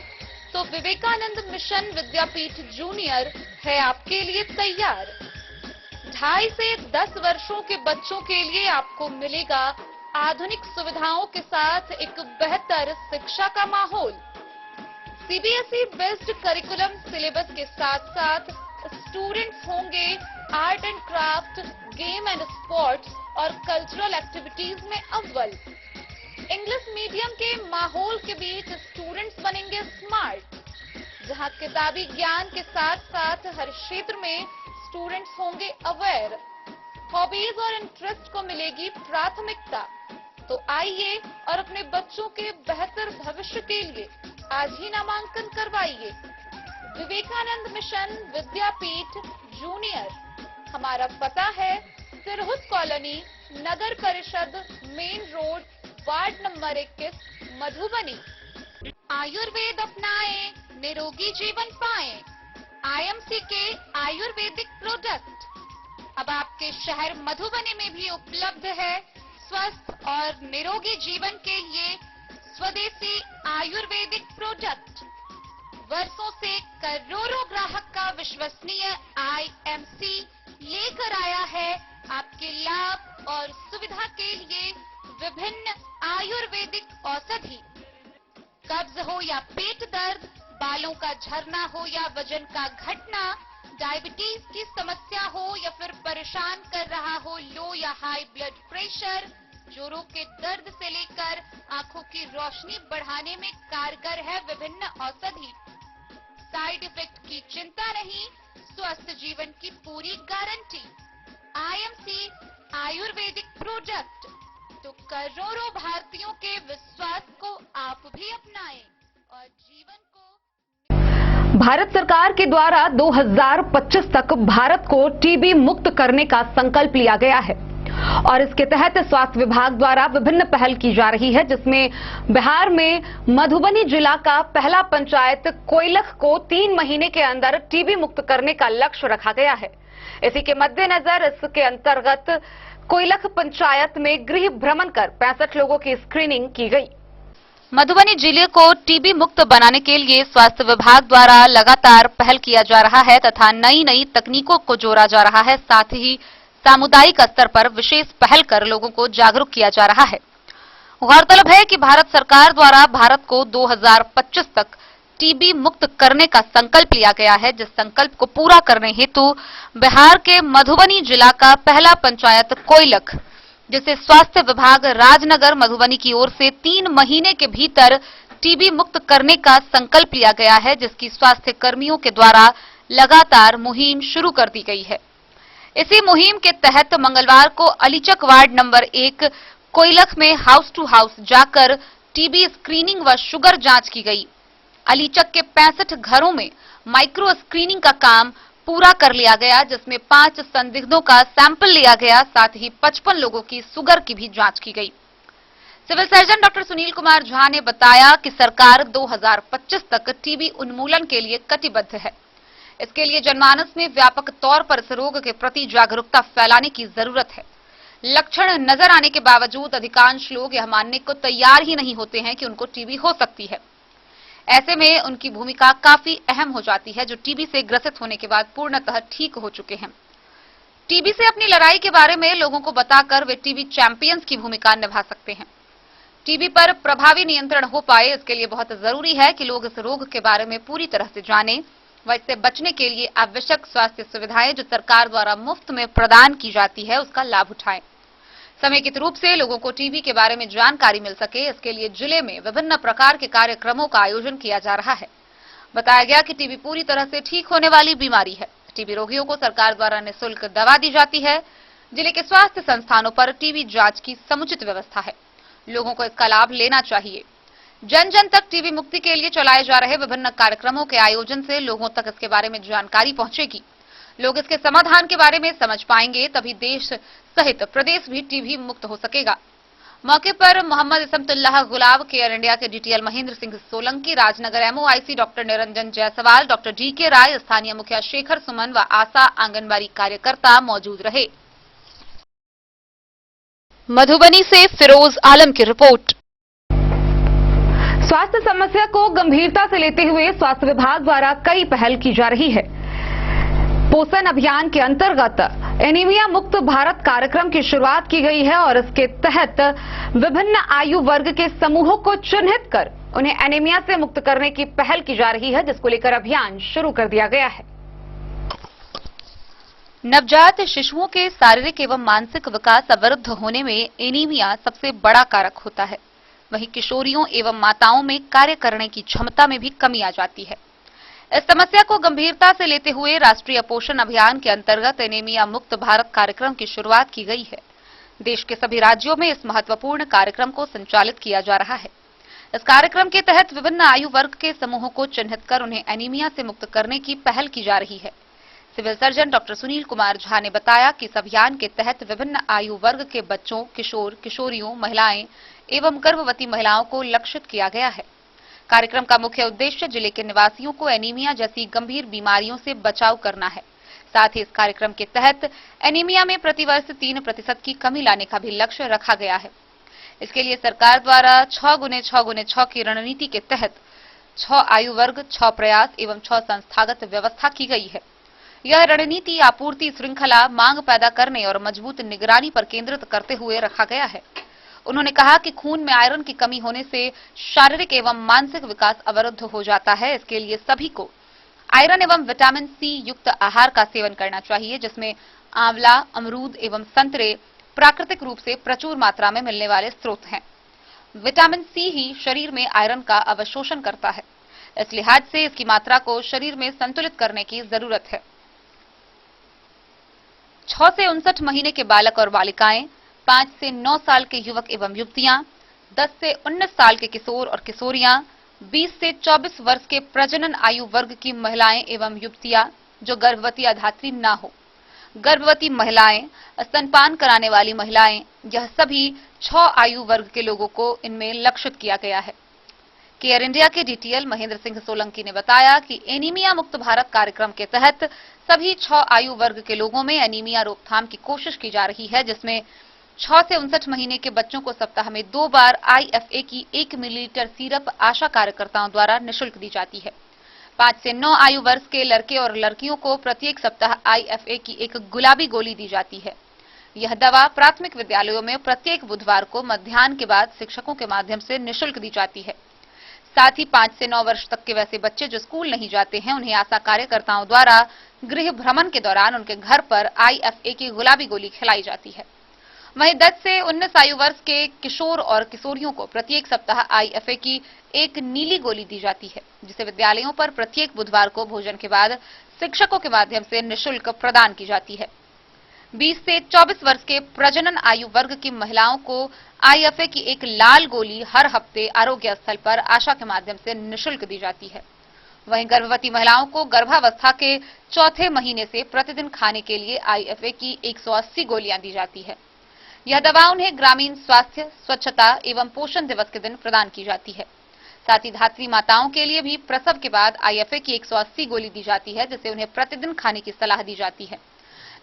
तो विवेकानंद मिशन विद्यापीठ जूनियर है आपके लिए तैयार। 2.5 से 10 वर्षों के बच्चों के लिए आपको मिलेगा आधुनिक सुविधाओं के साथ एक बेहतर शिक्षा का माहौल। सीबीएसई बेस्ड करिकुलम सिलेबस के साथ साथ स्टूडेंट्स होंगे art and craft, game and sports और कल्चरल एक्टिविटीज में अव्वल। इंग्लिश मीडियम के माहौल के बीच स्टूडेंट्स बनेंगे स्मार्ट, जहां किताबी ज्ञान के साथ साथ हर क्षेत्र में स्टूडेंट्स होंगे अवेयर। हॉबीज और इंटरेस्ट को मिलेगी प्राथमिकता। तो आइए और अपने बच्चों के बेहतर भविष्य के लिए आज ही नामांकन करवाइए। विवेकानंद मिशन विद्यापीठ जूनियर। हमारा पता है सिरहुत कॉलोनी, नगर परिषद, main road, ward number 21, Madhubani. Ayurveda अपनाएं, निरोगी जीवन पाएं। आईएमसी के आयुर्वेदिक प्रोडक्ट अब आपके शहर मधुबनी में भी उपलब्ध है। स्वस्थ और निरोगी जीवन के लिए स्वदेशी आयुर्वेदिक प्रोडक्ट वर्षों से करोड़ों ग्राहक का विश्वसनीय आईएमसी लेकर आया है आपके लाभ और सुविधा के लिए विभिन्न आयुर्वेदिक औषधि। कब्ज हो या पेट दर्द, बालों का झरना हो या वजन का घटना, डायबिटीज की समस्या हो या फिर परेशान कर रहा हो लो या हाई ब्लड प्रेशर, जोड़ों के दर्द से लेकर आंखों की रोशनी बढ़ाने में कारगर है विभिन्न औषधि। साइड इफेक्ट की चिंता नहीं, स्वस्थ जीवन की पूरी गारंटी। आईएमसी आयुर्वेदिक प्रोडक्ट, तो करोड़ों भारतीयों के विश्वास को आप भी अपनाएं और जीवन को।
भारत सरकार के द्वारा 2025 तक भारत को टीबी मुक्त करने का संकल्प लिया गया है और इसके तहत स्वास्थ्य विभाग द्वारा विभिन्न पहल की जा रही है, जिसमें बिहार में मधुबनी जिला का पहला पंचायत कोइलख को 3 महीने के अंदर टीबी मुक्त करने का लक्ष्य रखा गया है। इसी के मद्देनजर इसके अंतर्गत कोइलख पंचायत में गृह भ्रमण कर 65 लोगों की स्क्रीनिंग की गई।
मधुबनी जिले को टीबी मुक्त बनाने के लिए स्वास्थ्य विभाग द्वारा लगातार पहल किया जा रहा है तथा नई नई तकनीकों को जोड़ा जा रहा है। साथ ही सामुदायिक स्तर पर विशेष पहल कर लोगों को जागरूक किया जा रहा है। गौरतलब है कि भारत सरकार द्वारा भारत को 2025 तक टीबी मुक्त करने का संकल्प लिया गया है, जिस संकल्प को पूरा करने हेतु बिहार के मधुबनी जिला का पहला पंचायत कोयलख, जिसे स्वास्थ्य विभाग राजनगर मधुबनी की ओर से 3 महीने के भीतर टीबी मुक्त करने का संकल्प लिया गया है, जिसकी स्वास्थ्य कर्मियों के द्वारा लगातार मुहिम शुरू कर दी गई है। इसी मुहिम के तहत मंगलवार को अलीचक वार्ड नंबर 1 कोयलख में हाउस टू हाउस जाकर टीबी स्क्रीनिंग व शुगर जांच की गई। अलीचक के 65 घरों में माइक्रो स्क्रीनिंग का काम पूरा कर लिया गया, जिसमें 5 संदिग्धों का सैंपल लिया गया। साथ ही 55 लोगों की शुगर की भी जांच की गई। Civil surgeon doctor Sunil Kumar Jha ने बताया कि सरकार 2025 तक टीबी उन्मूलन के लिए कटिबद्ध है। इसके लिए जनमानस में व्यापक तौर पर इस रोग के प्रति जागरूकता फैलाने की जरूरत है। लक्षण नजर आने के बावजूद अधिकांश लोग यह मानने को तैयार ही नहीं होते हैं कि उनको टीबी हो सकती है। ऐसे में उनकी भूमिका काफी अहम हो जाती है, जो टीबी से ग्रसित होने के बाद पूर्णतः ठीक हो चुके हैं। टीबी से अपनी लड़ाई के बारे में लोगों को बताकर वे टीबी चैंपियंस की भूमिका निभा सकते हैं। टीबी पर प्रभावी नियंत्रण हो पाए, इसके लिए बहुत जरूरी है कि लोग इस रोग के बारे में पूरी तरह से जानें व इससे बचने के लिए आवश्यक स्वास्थ्य सुविधाएं जो सरकार द्वारा मुफ्त में प्रदान की जाती है, उसका लाभ उठाएं। समेकित रूप से लोगों को टीबी के बारे में जानकारी मिल सके, इसके लिए जिले में विभिन्न प्रकार के कार्यक्रमों का आयोजन किया जा रहा है। बताया गया कि टीबी पूरी तरह से ठीक होने वाली बीमारी है। टीबी रोगियों को सरकार द्वारा निःशुल्क दवा दी जाती है। जिले के स्वास्थ्य संस्थानों पर टीबी जांच की समुचित व्यवस्था है। लोगों को इसका लाभ लेना चाहिए। जन जन तक टीबी मुक्ति के लिए चलाए जा रहे विभिन्न कार्यक्रमों के आयोजन से लोगों तक इसके बारे में जानकारी पहुंचेगी। लोग इसके समाधान के बारे में समझ पाएंगे, तभी देश सहित प्रदेश भी टीबी मुक्त हो सकेगा। मौके पर मोहम्मद इसमतुल्लाह गुलाब, केयर इंडिया के DTL Mahendra Singh Solanki, Rajnagar MOIC doctor Niranjan Jaiswal, doctor DK Rai, स्थानीय मुखिया शेखर सुमन व आशा आंगनबाड़ी कार्यकर्ता मौजूद रहे। मधुबनी से फिरोज आलम की रिपोर्ट।
स्वास्थ्य समस्या को गंभीरता से लेते हुए स्वास्थ्य विभाग द्वारा कई पहल की जा रही है। पोषण अभियान के अंतर्गत एनीमिया मुक्त भारत कार्यक्रम की शुरुआत की गई है और इसके तहत विभिन्न आयु वर्ग के समूहों को चिन्हित कर उन्हें एनीमिया से मुक्त करने की पहल की जा रही है, जिसको लेकर अभियान शुरू कर दिया गया है।
नवजात शिशुओं के शारीरिक एवं मानसिक विकास अवरुद्ध होने में एनीमिया सबसे बड़ा कारक होता है। वहीं किशोरियों एवं माताओं में कार्य करने की क्षमता में भी कमी आ जाती है। इस समस्या को गंभीरता से लेते हुए राष्ट्रीय पोषण अभियान के अंतर्गत एनीमिया मुक्त भारत कार्यक्रम की शुरुआत की गई है। देश के सभी राज्यों में इस महत्वपूर्ण कार्यक्रम को संचालित किया जा रहा है। इस कार्यक्रम के तहत विभिन्न आयु वर्ग के समूहों को चिन्हित कर उन्हें एनीमिया से मुक्त करने की पहल की जा रही है। Civil surgeon doctor Sunil Kumar Jha ने बताया कि इस अभियान के तहत विभिन्न आयु वर्ग के बच्चों, किशोर, किशोरियों, महिलाएं एवं गर्भवती महिलाओं को लक्षित किया गया है। कार्यक्रम का मुख्य उद्देश्य जिले के निवासियों को एनीमिया जैसी गंभीर बीमारियों से बचाव करना है। साथ ही इस कार्यक्रम के तहत एनीमिया में प्रतिवर्ष 3% की कमी लाने का भी लक्ष्य रखा गया है। इसके लिए सरकार द्वारा 6x6x6 की रणनीति के तहत 6 आयु वर्ग, 6 प्रयास एवं 6 संस्थागत व्यवस्था की गई है। यह रणनीति आपूर्ति श्रृंखला, मांग पैदा करने और मजबूत निगरानी पर केंद्रित करते हुए रखा गया है। उन्होंने कहा कि खून में आयरन की कमी होने से शारीरिक एवं मानसिक विकास अवरुद्ध हो जाता है। इसके लिए सभी को आयरन एवं विटामिन सी युक्त आहार का सेवन करना चाहिए, जिसमें आंवला, अमरूद एवं संतरे प्राकृतिक रूप से प्रचुर मात्रा में मिलने वाले स्रोत हैं। विटामिन सी ही शरीर में आयरन का अवशोषण करता है। इस लिहाज से इसकी मात्रा को शरीर में संतुलित करने की जरूरत है। 6 से 59 महीने के बालक और बालिकाएं, 5 से 9 साल के युवक एवं युवतियां, 10 से 19 साल के किशोर और किशोरियां, 20 से 24 वर्ष के प्रजनन आयु वर्ग की महिलाएं एवं युवतियां जो गर्भवती या धात्री ना हो, गर्भवती महिलाएं, स्तनपान कराने वाली महिलाएं, यह सभी 6 आयु वर्ग के लोगों को इनमें लक्षित किया गया है। केयर इंडिया के डीटीएल महेंद्र सिंह सोलंकी ने बताया कि एनीमिया मुक्त भारत कार्यक्रम के तहत सभी 6 आयु वर्ग के लोगों में एनीमिया रोकथाम की कोशिश की जा रही है, जिसमें
6 से 59 महीने के बच्चों को सप्ताह में 2 बार IFA की 1 मिलीलीटर सिरप आशा कार्यकर्ताओं द्वारा निःशुल्क दी जाती है। 5 से 9 आयु वर्ष के लड़के और लड़कियों को प्रत्येक सप्ताह IFA की एक गुलाबी गोली दी जाती है। यह दवा प्राथमिक विद्यालयों में प्रत्येक बुधवार को मध्याह्न के बाद शिक्षकों के माध्यम से निःशुल्क दी जाती है। साथ ही 5 से 9 वर्ष तक के वैसे बच्चे जो स्कूल नहीं जाते हैं, उन्हें आशा कार्यकर्ताओं द्वारा गृह भ्रमण के दौरान उनके घर पर IFA की गुलाबी गोली खिलाई जाती है। वहीं 10 से 19 आयु वर्ष के किशोर और किशोरियों को प्रत्येक सप्ताह IFA की एक नीली गोली दी जाती है, जिसे विद्यालयों पर प्रत्येक बुधवार को भोजन के बाद शिक्षकों के माध्यम से निःशुल्क प्रदान की जाती है। 20 से 24 वर्ष के प्रजनन आयु वर्ग की महिलाओं को IFA की एक लाल गोली हर हफ्ते आरोग्य स्थल पर आशा के माध्यम से निःशुल्क दी जाती है। वहीं गर्भवती महिलाओं को गर्भावस्था के चौथे महीने से प्रतिदिन खाने के लिए IFA की 180 गोलियां दी जाती है। यह दवा उन्हें ग्रामीण स्वास्थ्य, स्वच्छता एवं पोषण दिवस के दिन प्रदान की जाती है। साथ ही धात्री माताओं के लिए भी प्रसव के बाद IFA की 180 गोली दी जाती है, जिसे उन्हें प्रतिदिन खाने की सलाह दी जाती है।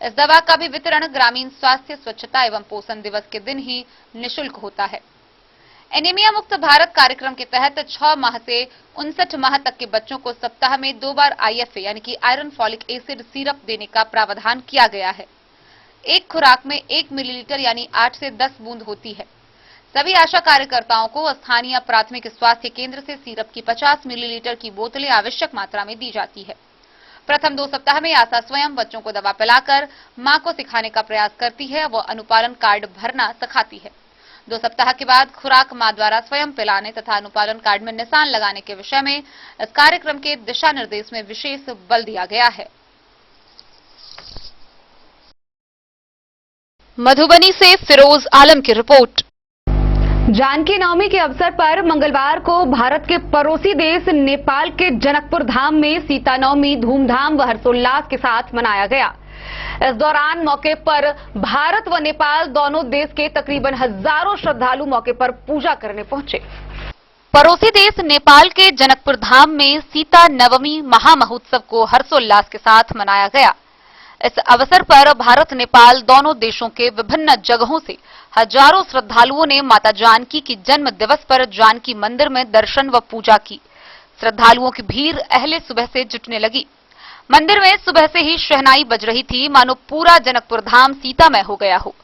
इस दवा का भी वितरण ग्रामीण स्वास्थ्य, स्वच्छता एवं पोषण दिवस के दिन ही निःशुल्क होता है। एनीमिया मुक्त भारत कार्यक्रम के तहत 6 माह से 59 माह तक के बच्चों को सप्ताह में 2 बार IFA यानी कि आयरन फॉलिक एसिड सिरप देने का प्रावधान किया गया है। एक खुराक में 1 मिलीलीटर यानी 8 से 10 बूंद होती है। सभी आशा कार्यकर्ताओं को स्थानीय प्राथमिक स्वास्थ्य केंद्र से सिरप की 50 मिलीलीटर की बोतलें आवश्यक मात्रा में दी जाती है। प्रथम 2 सप्ताह में आशा स्वयं बच्चों को दवा पिलाकर मां को सिखाने का प्रयास करती है व अनुपालन कार्ड भरना सिखाती है। 2 सप्ताह के बाद खुराक मां द्वारा स्वयं पिलाने तथा अनुपालन कार्ड में निशान लगाने के विषय में इस कार्यक्रम के दिशा निर्देश में विशेष बल दिया गया है। मधुबनी से फिरोज आलम की रिपोर्ट। जानकी नवमी के अवसर पर मंगलवार को भारत के पड़ोसी देश नेपाल के जनकपुर धाम में सीता नवमी धूमधाम व हर्षोल्लास के साथ मनाया गया। इस दौरान मौके पर भारत व नेपाल दोनों देश के तकरीबन हजारों श्रद्धालु मौके पर पूजा करने पहुंचे। पड़ोसी देश नेपाल के जनकपुर धाम में सीता नवमी महामहोत्सव को हर्षोल्लास के साथ मनाया गया। इस अवसर पर भारत नेपाल दोनों देशों के विभिन्न जगहों से हजारों श्रद्धालुओं ने माता जानकी की जन्म दिवस पर जानकी मंदिर में दर्शन व पूजा की। श्रद्धालुओं की भीड़ अहले सुबह से जुटने लगी। मंदिर में सुबह से ही शहनाई बज रही थी, मानो पूरा जनकपुर धाम सीतामय हो गया हो।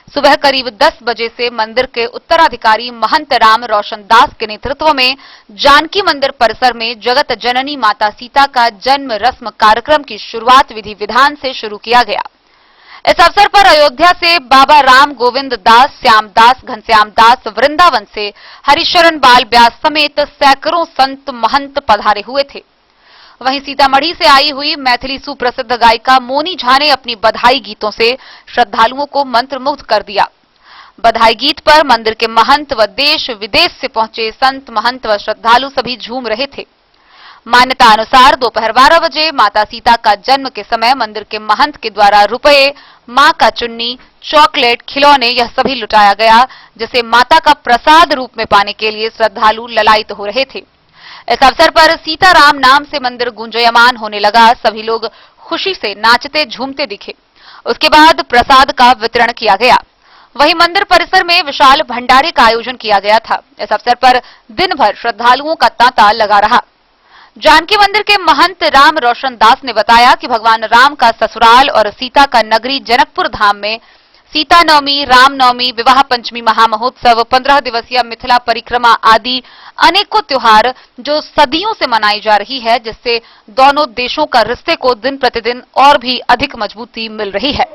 सुबह करीब 10 बजे से मंदिर के उत्तराधिकारी महंत राम रोशन दास के नेतृत्व में जानकी मंदिर परिसर में जगत जननी माता सीता का जन्म रस्म कार्यक्रम की शुरुआत विधि विधान से शुरू किया गया। इस अवसर पर अयोध्या से बाबा राम गोविंद दास, श्याम दास, घनश्याम दास, वृंदावन से हरिशरण बाल व्यास समेत सैकड़ों संत महंत पधारे हुए थे। वहीं सीतामढ़ी से आई हुई मैथिली सुप्रसिद्ध गायिका मोनी झा ने अपनी बधाई गीतों से श्रद्धालुओं को मंत्रमुग्ध कर दिया। बधाई गीत पर मंदिर के महंत व देश विदेश से पहुंचे संत महंत व श्रद्धालु सभी झूम रहे थे। मान्यता अनुसार दोपहर 12 बजे माता सीता का जन्म के समय मंदिर के महंत के द्वारा रुपए, मां का चुन्नी, चॉकलेट, खिलौने यह सभी लुटाया गया, जिसे माता का प्रसाद रूप में पाने के लिए श्रद्धालु ललायित हो रहे थे। इस अवसर पर सीताराम नाम से मंदिर गुंजयमान होने लगा। सभी लोग खुशी से नाचते झूमते दिखे। उसके बाद प्रसाद का वितरण किया गया। वहीं मंदिर परिसर में विशाल भंडारे का आयोजन किया गया था। इस अवसर पर दिन भर श्रद्धालुओं का तांता लगा रहा। जानकी मंदिर के महंत राम रोशन दास ने बताया कि भगवान राम का ससुराल और सीता का नगरी जनकपुर धाम में सीता नवमी, राम नवमी, विवाह पंचमी महामहोत्सव, 15 दिवसीय मिथिला परिक्रमा आदि अनेकों त्योहार जो सदियों से मनाई जा रही है, जिससे दोनों देशों का रिश्ते को दिन प्रतिदिन और भी अधिक मजबूती मिल रही है।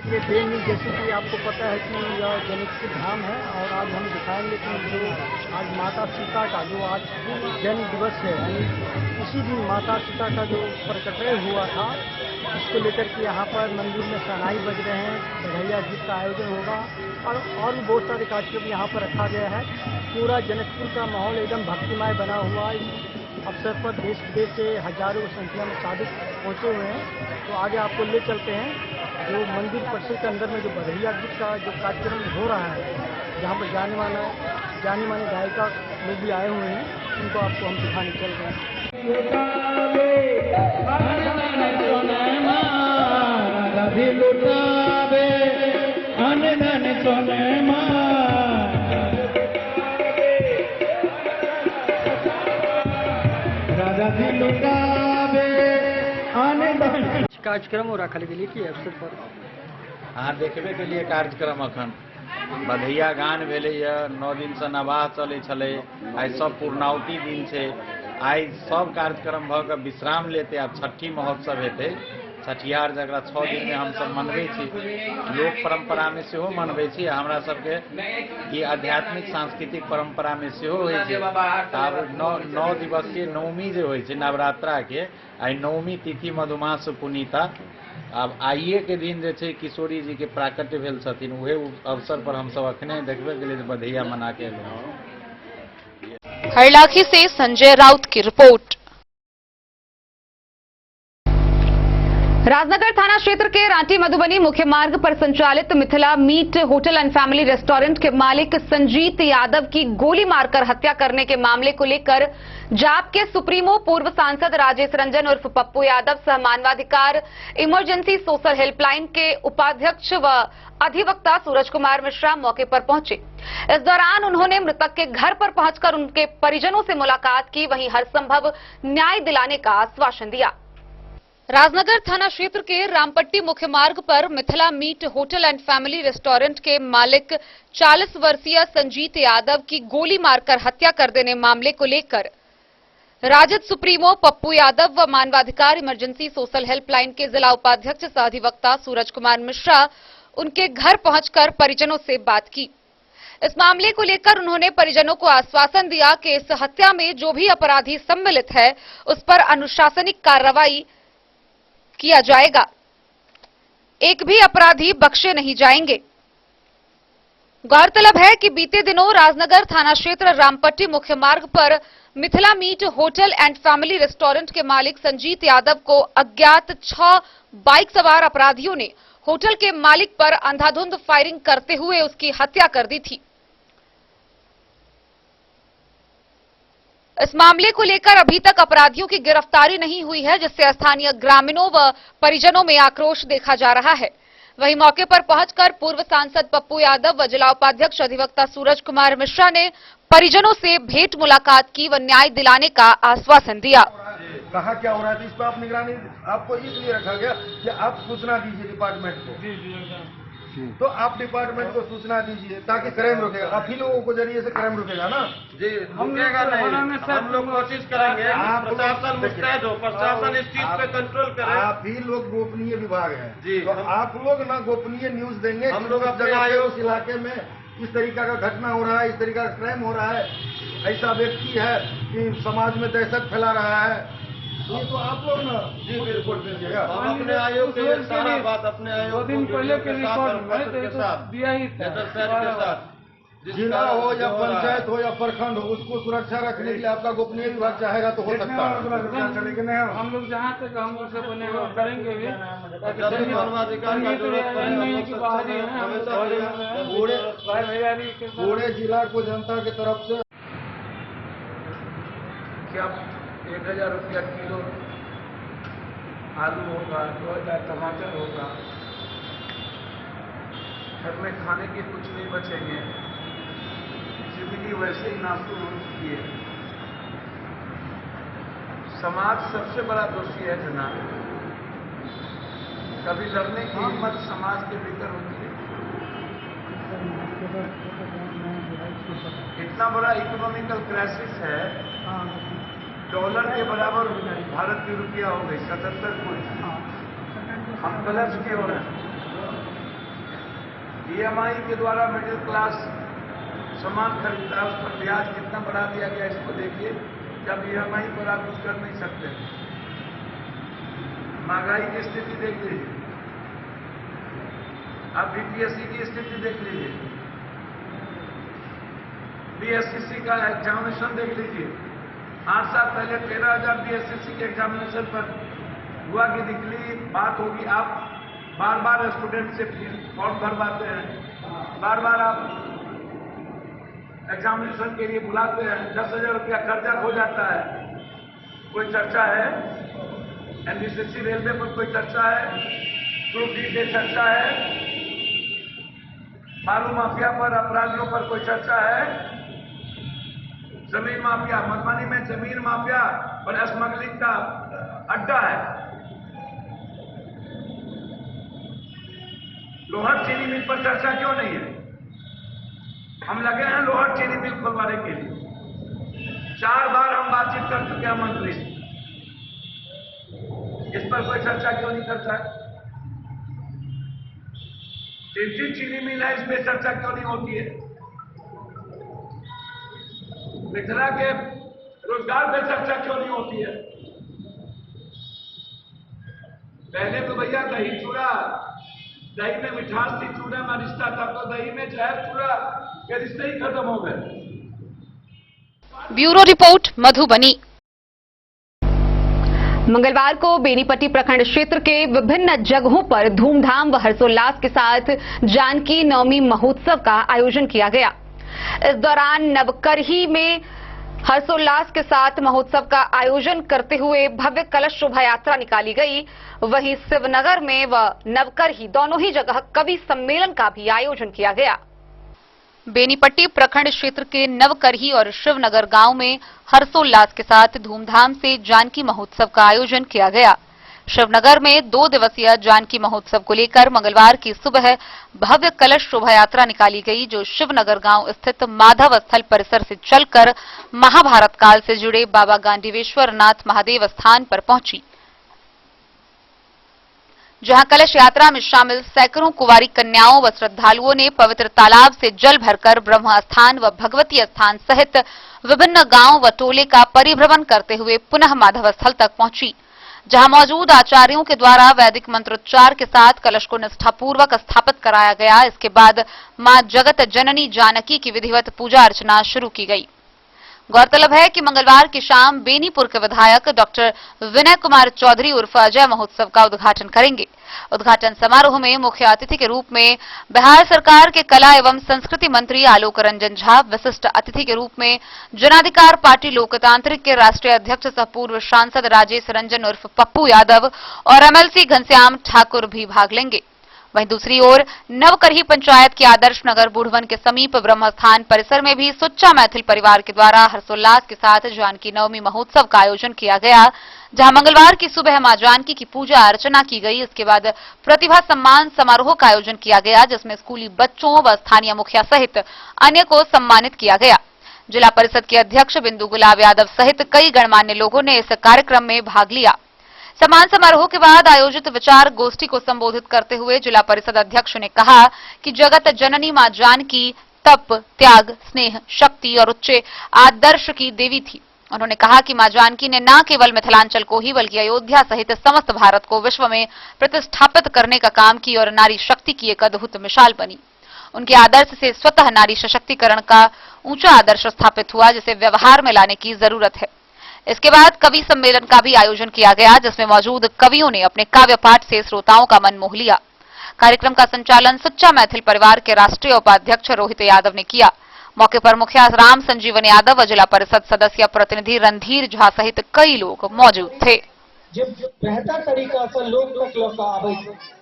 जैसे कि आपको पता है कि यह जनकपुर धाम है और आज हम दिखाएंगे कि जो आज माता सीता का जो आज जन्म दिवस है, उसी दिन माता सीता का जो प्रकटय हुआ था, इसको लेकर के यहाँ पर मंदिर में शहनाई बज रहे हैं, बधाइया गीत का आयोजन होगा और भी बहुत सारे कार्यक्रम यहाँ पर रखा गया है। पूरा जनकपुर का माहौल एकदम भक्तिमय बना हुआ है। अवसर पर देश विदेश से हजारों की संख्या में साधु पहुँचे हुए हैं। तो आगे आपको ले चलते हैं जो मंदिर परिसर के अंदर में जो बधाइया गीत का जो कार्यक्रम हो रहा है, जहाँ पर जाने माने गायिका लोग भी आए हुए हैं, उनको आपको हम दिखाने चल रहे हैं।
दी लुटावे अन धन सोने राजा दी लुटावे अन धन
कार्यक्रम और रखल गेली की अवसर पर
हाँ देखबे के लिए कार्यक्रम अखन बधैया गान भेलै 9 दिन से नवाह चलै छलै आइ सब पूर्णावती दिन छै आइ सब कार्यक्रम भऽ कऽ विश्राम लेते आब छठी महोत्सव हेतै छठिहार जकरा 6 दिन में हमसब मनबै छी लोक परंपरा में सेहो मनबै छी हमरा सबके ई आध्यात्मिक सांस्कृतिक परंपरा में सेहो होइ छै आब 9 दिवसीय नवमी जे होइ छै नवरात्रा के आइ नवमी तिथि मधुमास पुनीता आब आइए के दिन जे छै किशोरी जी के प्राकट्य भेल छथिन उहे अवसर पर हम सब अखने देखबे के लिए बधैया मना के एलहुं।
हरलाखी से संजय राउत की रिपोर्ट।
राजनगर थाना क्षेत्र के रांची मधुबनी मुख्य मार्ग पर संचालित Mithila meat hotel and family restaurant के मालिक संजीत यादव की गोली मारकर हत्या करने के मामले को लेकर जाप के सुप्रीमो पूर्व सांसद राजेश रंजन उर्फ पप्पू यादव सह मानवाधिकार इमरजेंसी सोशल हेल्पलाइन के उपाध्यक्ष व अधिवक्ता सूरज कुमार मिश्रा मौके पर पहुंचे। इस दौरान उन्होंने मृतक के घर पर पहुंचकर उनके परिजनों से मुलाकात की, वहीं हर संभव न्याय दिलाने का आश्वासन दिया। राजनगर थाना क्षेत्र के रामपट्टी मुख्य मार्ग पर Mithila meat hotel and family restaurant के मालिक 40 वर्षीय संजीत यादव की गोली मारकर हत्या कर देने मामले को लेकर राजद सुप्रीमो पप्पू यादव व मानवाधिकार इमरजेंसी सोशल हेल्पलाइन के जिला उपाध्यक्ष सह अधिवक्ता सूरज कुमार मिश्रा उनके घर पहुंचकर परिजनों से बात की। इस मामले को लेकर उन्होंने परिजनों को आश्वासन दिया कि इस हत्या में जो भी अपराधी सम्मिलित है उस पर अनुशासनिक कार्रवाई किया जाएगा, एक भी अपराधी बख्शे नहीं जाएंगे। गौरतलब है कि बीते दिनों राजनगर थाना क्षेत्र रामपट्टी मुख्य मार्ग पर Mithila meat hotel and family restaurant के मालिक संजीत यादव को अज्ञात 6 बाइक सवार अपराधियों ने होटल के मालिक पर अंधाधुंध फायरिंग करते हुए उसकी हत्या कर दी थी। इस मामले को लेकर अभी तक अपराधियों की गिरफ्तारी नहीं हुई है, जिससे स्थानीय ग्रामीणों व परिजनों में आक्रोश देखा जा रहा है। वहीं मौके पर पहुंचकर पूर्व सांसद पप्पू यादव व जिला उपाध्यक्ष अधिवक्ता सूरज कुमार मिश्रा ने परिजनों से भेंट मुलाकात की व न्याय दिलाने का आश्वासन दिया।
कहाँ क्या हो रहा है, इस पर आप निगरानी आपको इसलिए रखा गया कि आप सूचना दीजिए डिपार्टमेंट को। तो आप डिपार्टमेंट को सूचना दीजिए ताकि क्राइम रुकेगा। आप ही लोगों को जरिए से क्राइम रुकेगा ना जी, रुकेगा नहीं। हम लोग कोशिश करेंगे प्रशासन मुस्तैद हो, प्रशासन इस चीज पे कंट्रोल करे। आप ही लोग गोपनीय विभाग है जी, तो आप लोग ना गोपनीय न्यूज देंगे। हम लोग अब जगह उस इलाके में इस तरीका का घटना हो रहा है, इस तरीका का क्राइम हो रहा है, ऐसा व्यक्ति है कि समाज में दहशत फैला रहा है, ये तो आप लोग ना जी रिपोर्ट दीजिएगा। हम अपने आयोग के सारा बात अपने आयोग 2 दिन पहले के रिपोर्ट के साथ दिया ही था। जिला हो या पंचायत हो या प्रखंड हो, उसको सुरक्षा रखने के लिए आपका गोपनीय विभाग चाहेगा तो हो सकता है। हम लोग जहाँ तक हम लोग से बनेगा करेंगे भी, पूरे जिला को जनता की तरफ से
क्या 1000 रुपया किलो आलू होगा, 2000 टमाटर होगा, घर में खाने के कुछ नहीं बचेंगे। जिंदगी वैसे ही नासूर हो चुकी है। समाज सबसे बड़ा दोषी है जनाब। कभी लड़ने की हिम्मत समाज के भीतर होती है। इतना बड़ा इकोनॉमिकल क्राइसिस है, डॉलर के बराबर भारत की रुपया हो गई 77 कुछ। हम कर्ज के हो रहे हैं। EMI के द्वारा मिडिल क्लास सामान खरीदता है, उस पर ब्याज कितना बढ़ा दिया गया इसको देखिए। जब EMI पर आप कुछ कर नहीं सकते। महंगाई की स्थिति देख लीजिए, आप BPSC की स्थिति देख लीजिए, BSCC का एग्जामिनेशन देख लीजिए। 8 साल पहले 13,000 BSCC के एग्जामिनेशन पर हुआ कि निकली बात होगी। आप बार बार स्टूडेंट से फॉर्म भरवाते हैं, बार बार आप एग्जामिनेशन के लिए बुलाते हैं, 10,000 रुपया खर्चा हो जाता है। कोई चर्चा है? NBCC रेलवे पर कोई चर्चा है? प्रूफ दे सकता है? बालू माफिया पर, अपराधियों पर कोई चर्चा है? जमीन माफिया, मधुबनी में जमीन माफिया और स्मगलिंग का अड्डा है। लोहट चीनी मिल पर चर्चा क्यों नहीं है? हम लगे हैं लोहट चीनी मिल खुलवाने के लिए। 4 बार हम बातचीत कर चुके हैं मंत्री से, इस पर कोई चर्चा क्यों नहीं करता है? 3 चीनी मिल है, इसमें चर्चा क्यों नहीं होती है? मिथिला के रोजगार पे चर्चा क्यों नहीं होती है? पहले तो भैया दही चूड़ा, दही में मिठास थी, चूड़े में रिश्ता था, तो दही में जहर चूड़ा के रिश्ते ही खत्म हो गए।
Bureau report Madhubani. मंगलवार को बेनीपट्टी प्रखंड क्षेत्र के विभिन्न जगहों पर धूमधाम व हर्षोल्लास के साथ जानकी नवमी महोत्सव का आयोजन किया गया। इस दौरान नवकरही में हर्षोल्लास के साथ महोत्सव का आयोजन करते हुए भव्य कलश शोभा यात्रा निकाली गई। वहीं शिवनगर में व नवकरही दोनों ही जगह कवि सम्मेलन का भी आयोजन किया गया। बेनीपट्टी प्रखंड क्षेत्र के नवकरही और शिवनगर गांव में हर्षोल्लास के साथ धूमधाम से जानकी महोत्सव का आयोजन किया गया। शिवनगर में 2 दिवसीय जानकी महोत्सव को लेकर मंगलवार की सुबह भव्य कलश शोभा यात्रा निकाली गई, जो शिवनगर गांव स्थित माधव स्थल परिसर से चलकर महाभारत काल से जुड़े बाबा गांडीवेश्वर नाथ महादेव स्थान पर पहुंची, जहां कलश यात्रा में शामिल सैकड़ों कुंवारी कन्याओं व श्रद्धालुओं ने पवित्र तालाब से जल भरकर ब्रह्म स्थान व भगवती स्थान सहित विभिन्न गांव व टोले का परिभ्रमण करते हुए पुनः माधव स्थल तक पहुंची, जहां मौजूद आचार्यों के द्वारा वैदिक मंत्रोच्चार के साथ कलश को निष्ठापूर्वक स्थापित कराया गया। इसके बाद मां जगत जननी जानकी की विधिवत पूजा अर्चना शुरू की गई। गौरतलब है कि मंगलवार की शाम बेनीपुर के विधायक डॉक्टर विनय कुमार चौधरी उर्फ अजय महोत्सव का उद्घाटन करेंगे। उद्घाटन समारोह में मुख्य अतिथि के रूप में बिहार सरकार के कला एवं संस्कृति मंत्री आलोक रंजन झा, विशिष्ट अतिथि के रूप में जनाधिकार पार्टी लोकतांत्रिक के राष्ट्रीय अध्यक्ष सह पूर्व सांसद राजेश रंजन उर्फ पप्पू यादव और एमएलसी घनश्याम ठाकुर भी भाग लेंगे। वहीं दूसरी ओर नवकरही पंचायत के आदर्श नगर बुढ़वन के समीप ब्रह्मस्थान परिसर में भी सुच्चा मैथिल परिवार के द्वारा हर्षोल्लास के साथ जानकी नवमी महोत्सव का आयोजन किया गया, जहां मंगलवार की सुबह मां जानकी की पूजा अर्चना की गई। इसके बाद प्रतिभा सम्मान समारोह का आयोजन किया गया, जिसमें स्कूली बच्चों व स्थानीय मुखिया सहित अन्य को सम्मानित किया गया। जिला परिषद के अध्यक्ष बिंदु गुलाब यादव सहित कई गणमान्य लोगों ने इस कार्यक्रम में भाग लिया। सम्मान समारोह के बाद आयोजित विचार गोष्ठी को संबोधित करते हुए जिला परिषद अध्यक्ष ने कहा कि जगत जननी मां जानकी तप, त्याग, स्नेह, शक्ति और उच्च आदर्श की देवी थी। उन्होंने कहा कि मां जानकी ने न केवल मिथिलांचल को ही बल्कि अयोध्या सहित समस्त भारत को विश्व में प्रतिष्ठापित करने का काम की और नारी शक्ति की एक अद्भुत मिसाल बनी। उनके आदर्श से स्वतः नारी सशक्तिकरण का ऊंचा आदर्श स्थापित हुआ, जिसे व्यवहार में लाने की जरूरत है। इसके बाद कवि सम्मेलन का भी आयोजन किया गया, जिसमें मौजूद कवियों ने अपने काव्य पाठ से श्रोताओं का मन मोह लिया। कार्यक्रम का संचालन सच्चा मैथिल परिवार के राष्ट्रीय उपाध्यक्ष रोहित यादव ने किया। मौके पर मुखिया राम संजीवन यादव व जिला परिषद सदस्य प्रतिनिधि रणधीर झा सहित कई लोग मौजूद थे।
जब बेहतर तरीका से लोग तक लऽ कऽ आबै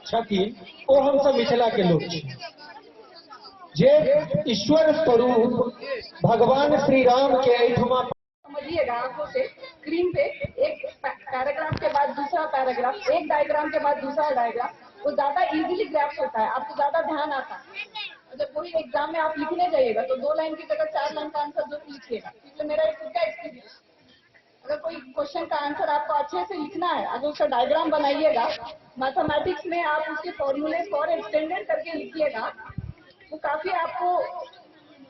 छथिन, ओ हम सब मिथिला के लोग छी, जे ईश्वर स्वरूप भगवान श्री राम के एठमा
समझिएगा आंखों से स्क्रीन पे एक पैराग्राफ के बाद दूसरा पैराग्राफ, एक डायग्राम के बाद दूसरा डायग्राम, वो ज्यादा इजीली ग्रैप्स होता है, आपको ज्यादा ध्यान आता है। जब कोई एग्जाम में आप लिखने जाइएगा तो 2 लाइन की जगह 4 लाइन का आंसर जरूर लिखिएगा। इसलिए मेरा एक खुद का एक्सपीरियंस, अगर कोई क्वेश्चन का आंसर आपको अच्छे से लिखना है, अगर उसका डायग्राम बनाइएगा, मैथमेटिक्स में आप उसके फॉर्मूले और एक्सटेंडेड करके लिखिएगा, वो काफी आपको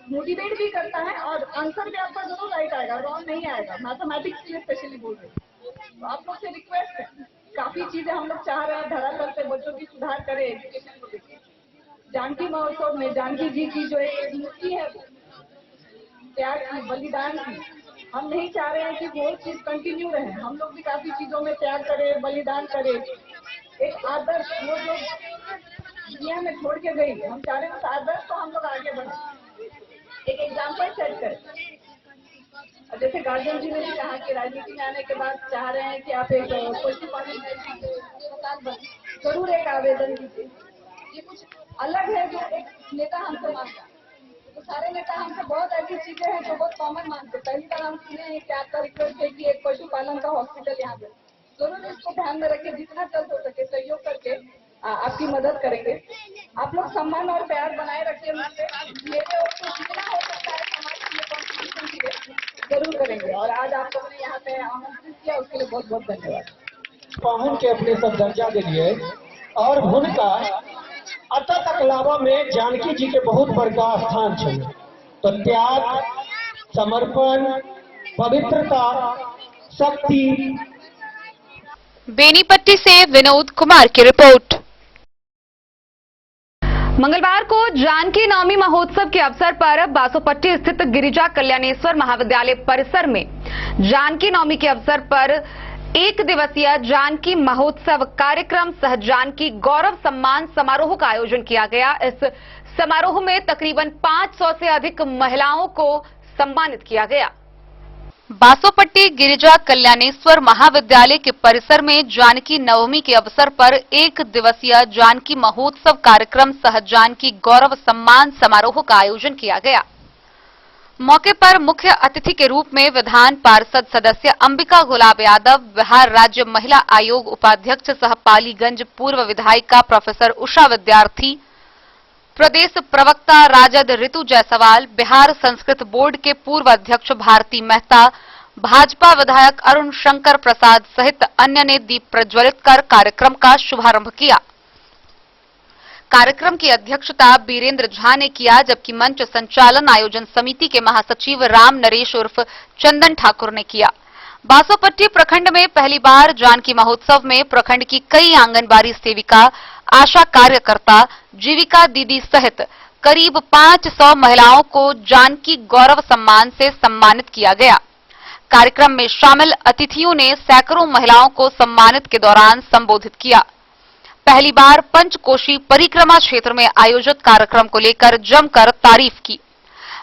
मोटिवेट भी करता है और आंसर भी आपका जरूर राइट आएगा, रॉन्ग नहीं आएगा। मैथमेटिक्स के लिए स्पेशली बोल रहे हैं। तो आप लोग से रिक्वेस्ट है, काफी चीजें हम लोग चाह रहे हैं धरातल पे बच्चों की सुधार करें एजुकेशन को लेकर। जानकी महोत्सव में जानकी जी की जो एक मूर्ति है, त्याग की, बलिदान की, हम नहीं चाह रहे हैं कि वो चीज कंटिन्यू रहे। हम लोग भी काफी चीजों में त्याग करें, बलिदान करें, एक आदर्श वो जो दुनिया में छोड़ के गई, हम चाह रहे हैं उस आदर्श को हम लोग आगे बढ़े, एक एग्जाम्पल सेट करें। और जैसे गार्जियन जी ने भी कहा कि राजनीति में आने के बाद चाह रहे हैं कि आप एक पशुपालन अस्पताल बने, जरूर एक आवेदन दीजिए। ये कुछ अलग है जो एक नेता हमसे मांगता है। तो सारे नेता हमसे बहुत ऐसी चीजें हैं जो बहुत कॉमन मानते हैं। पहली बार हम सुने हैं कि आपका रिक्वेस्ट है कि एक पशुपालन का हॉस्पिटल यहाँ पे, जरूर इसको ध्यान में रखे, जितना जल्द हो सके सहयोग करके आपकी मदद करेंगे। आप लोग सम्मान और प्यार बनाए रखिए मुझसे, मेरे और को जितना हो सकता है समाज के लिए कॉन्ट्रीब्यूशन के लिए जरूर करेंगे। और आज आप लोगों ने यहाँ पे आमंत्रित किया, उसके लिए बहुत बहुत धन्यवाद।
पाहुन के अपने सब दर्जा दिलिए और हुनका अतः तक लावा में जानकी जी के बहुत बड़का स्थान छे। तो त्याग, समर्पण, पवित्रता, शक्ति।
बेनीपट्टी से विनोद कुमार की रिपोर्ट।
मंगलवार को जानकी नवमी महोत्सव के अवसर पर बासोपट्टी स्थित गिरिजा कल्याणेश्वर महाविद्यालय परिसर में जानकी नवमी के अवसर पर एक दिवसीय जानकी महोत्सव कार्यक्रम सह जानकी गौरव सम्मान समारोह का आयोजन किया गया। इस समारोह में तकरीबन 500 से अधिक महिलाओं को सम्मानित किया गया।
बासोपट्टी गिरिजा कल्याणेश्वर महाविद्यालय के परिसर में जानकी नवमी के अवसर पर एक दिवसीय जानकी महोत्सव कार्यक्रम सह जानकी गौरव सम्मान समारोह का आयोजन किया गया। मौके पर मुख्य अतिथि के रूप में विधान पार्षद सदस्य अंबिका गुलाब यादव, बिहार राज्य महिला आयोग उपाध्यक्ष सह पालीगंज पूर्व विधायिका प्रोफेसर उषा विद्यार्थी, प्रदेश प्रवक्ता राजद ऋतु जायसवाल, बिहार संस्कृत बोर्ड के पूर्व अध्यक्ष भारती मेहता, भाजपा विधायक अरुण शंकर प्रसाद सहित अन्य ने दीप प्रज्वलित कर कार्यक्रम का शुभारंभ किया। कार्यक्रम की अध्यक्षता बीरेंद्र झा ने किया, जबकि मंच संचालन आयोजन समिति के महासचिव राम नरेश उर्फ चंदन ठाकुर ने किया। बासोपट्टी प्रखंड में पहली बार जानकी महोत्सव में प्रखंड की कई आंगनबाड़ी सेविका, आशा कार्यकर्ता, जीविका दीदी सहित करीब 500 महिलाओं को जानकी गौरव सम्मान से सम्मानित किया गया। कार्यक्रम में शामिल अतिथियों ने सैकड़ों महिलाओं को सम्मानित के दौरान संबोधित किया। पहली बार पंचकोशी परिक्रमा क्षेत्र में आयोजित कार्यक्रम को लेकर जमकर तारीफ की।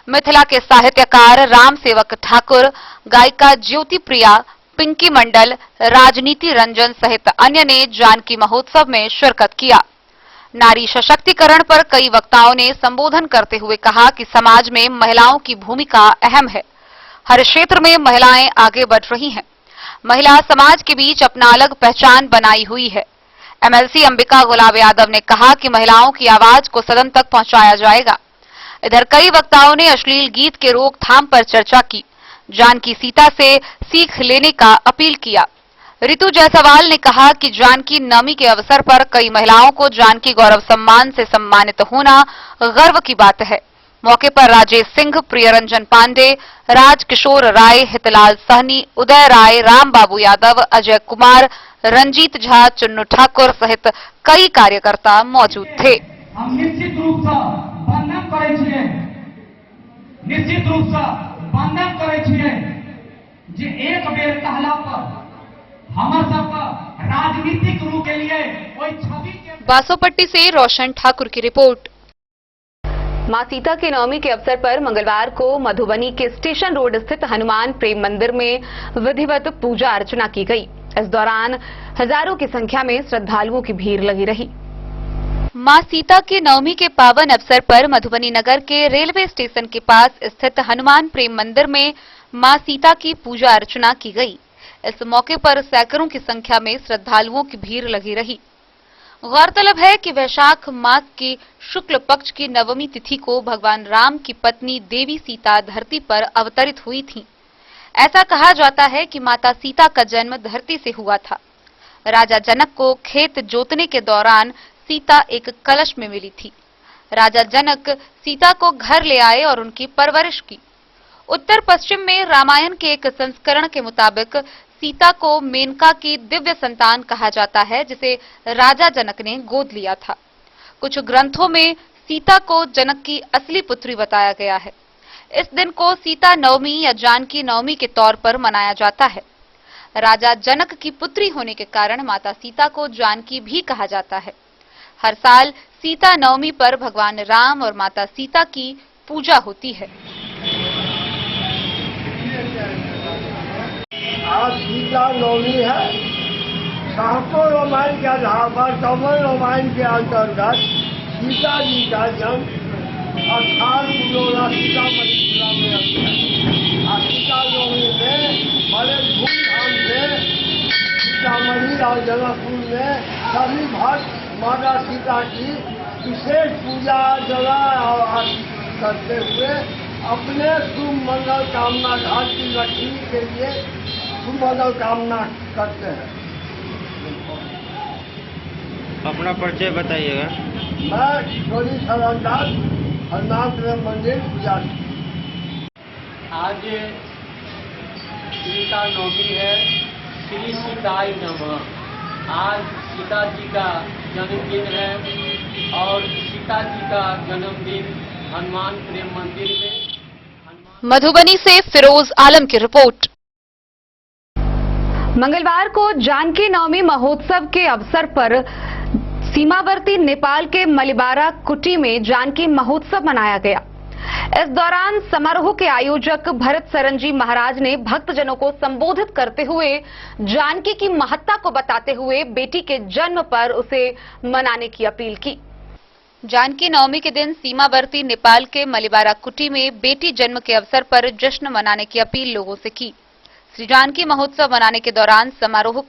मिथिला के साहित्यकार राम सेवक ठाकुर, गायिका ज्योति प्रिया, पिंकी मंडल, राजनीति रंजन सहित अन्य ने जानकी महोत्सव में शिरकत किया। नारी सशक्तिकरण पर कई वक्ताओं ने संबोधन करते हुए कहा कि समाज में महिलाओं की भूमिका अहम है। हर क्षेत्र में महिलाएं आगे बढ़ रही हैं। महिला समाज के बीच अपना अलग पहचान बनाई हुई है। एमएलसी अंबिका गुलाब यादव ने कहा कि महिलाओं की आवाज को सदन तक पहुंचाया जाएगा। इधर कई वक्ताओं ने अश्लील गीत के रोकथाम पर चर्चा की, जानकी सीता से सीख लेने का अपील किया। ऋतु जायसवाल ने कहा कि जानकी नवमी के अवसर पर कई महिलाओं को जानकी गौरव सम्मान से सम्मानित होना गर्व की बात है। मौके पर राजेश सिंह, प्रियरंजन पांडे, राजकिशोर राय, हितलाल सहनी, उदय राय, राम बाबू यादव, अजय कुमार, रंजीत झा, चुन्नू ठाकुर सहित कई कार्यकर्ता मौजूद थे।
हम निश्चित रूप से वंदन करै छियै, निश्चित रूप से वंदन करै छियै जे एक बेर कहला पर हमर सबके राजनीतिक रूप के लिए कोई छवि के।
बासोपट्टी से रोशन ठाकुर की रिपोर्ट।
मां सीता के नवमी के अवसर पर मंगलवार को मधुबनी के स्टेशन रोड स्थित हनुमान प्रेम मंदिर में विधिवत पूजा अर्चना की गई। इस दौरान हजारों की संख्या में श्रद्धालुओं की भीड़ लगी रही।
मां सीता के नवमी के पावन अवसर पर मधुबनी नगर के रेलवे स्टेशन के पास स्थित हनुमान प्रेम मंदिर में मां सीता की पूजा अर्चना की गई। इस मौके पर सैकड़ों की संख्या में श्रद्धालुओं की भीड़ लगी रही। गौरतलब है कि वैशाख मास के शुक्ल पक्ष की नवमी तिथि को भगवान राम की पत्नी देवी सीता धरती पर अवतरित हुई थीं। ऐसा कहा जाता है कि माता सीता का जन्म धरती से हुआ था। राजा जनक को खेत जोतने के दौरान सीता एक कलश में मिली थी। राजा जनक सीता को घर ले आए और उनकी परवरिश की। उत्तर पश्चिम में रामायण के एक संस्करण के मुताबिक सीता को मेनका की दिव्य संतान कहा जाता है, जिसे राजा जनक ने गोद लिया था। कुछ ग्रंथों में सीता को जनक की असली पुत्री बताया गया है। इस दिन को सीता नवमी या जानकी नवमी के तौर पर मनाया जाता है। राजा जनक की पुत्री होने के कारण माता सीता को जानकी भी कहा जाता है। हर साल सीता नवमी पर भगवान राम और माता सीता की पूजा होती है।
आज सीता नवमी है। सहस्त्रों रामायण के आधार पर कौवन रामायण के अंतर्गत सीता जी का जन्म 18 पुलोला सीतामढ़ी जिला में होता है। आज सीता नवमी में बड़े धूमधाम से सीतामढ़ी और जनकपुर में सभी भक्त माता सीता की विशेष पूजा अर्चना और आरती करते हुए अपने शुभ मंगल कामना घर की लक्ष्मी के लिए शुभ मंगल कामना करते हैं।
अपना परिचय बताइएगा।
मैं ईश्वरी सरदास हनुमान प्रेम मंदिर पूजा।
आज सीता नवमी है। श्री सीताय नमः। आज सीता जी का जन्मदिन है और सीता जी का जन्मदिन हनुमान प्रेम मंदिर में।
मधुबनी से फिरोज आलम की रिपोर्ट।
मंगलवार को जानकी नवमी महोत्सव के अवसर पर सीमावर्ती नेपाल के मलिबारा कुटी में जानकी महोत्सव मनाया गया। इस दौरान समारोह के आयोजक भरत सरनजी महाराज ने भक्तजनों को संबोधित करते हुए जानकी की महत्ता को बताते हुए बेटी के जन्म पर उसे मनाने की अपील की।
जानकी नवमी के दिन सीमावर्ती नेपाल के मलिबारा कुटी में बेटी जन्म के अवसर पर जश्न मनाने की अपील लोगों से की। श्री जानकी महोत्सव मनाने के दौरान समारोह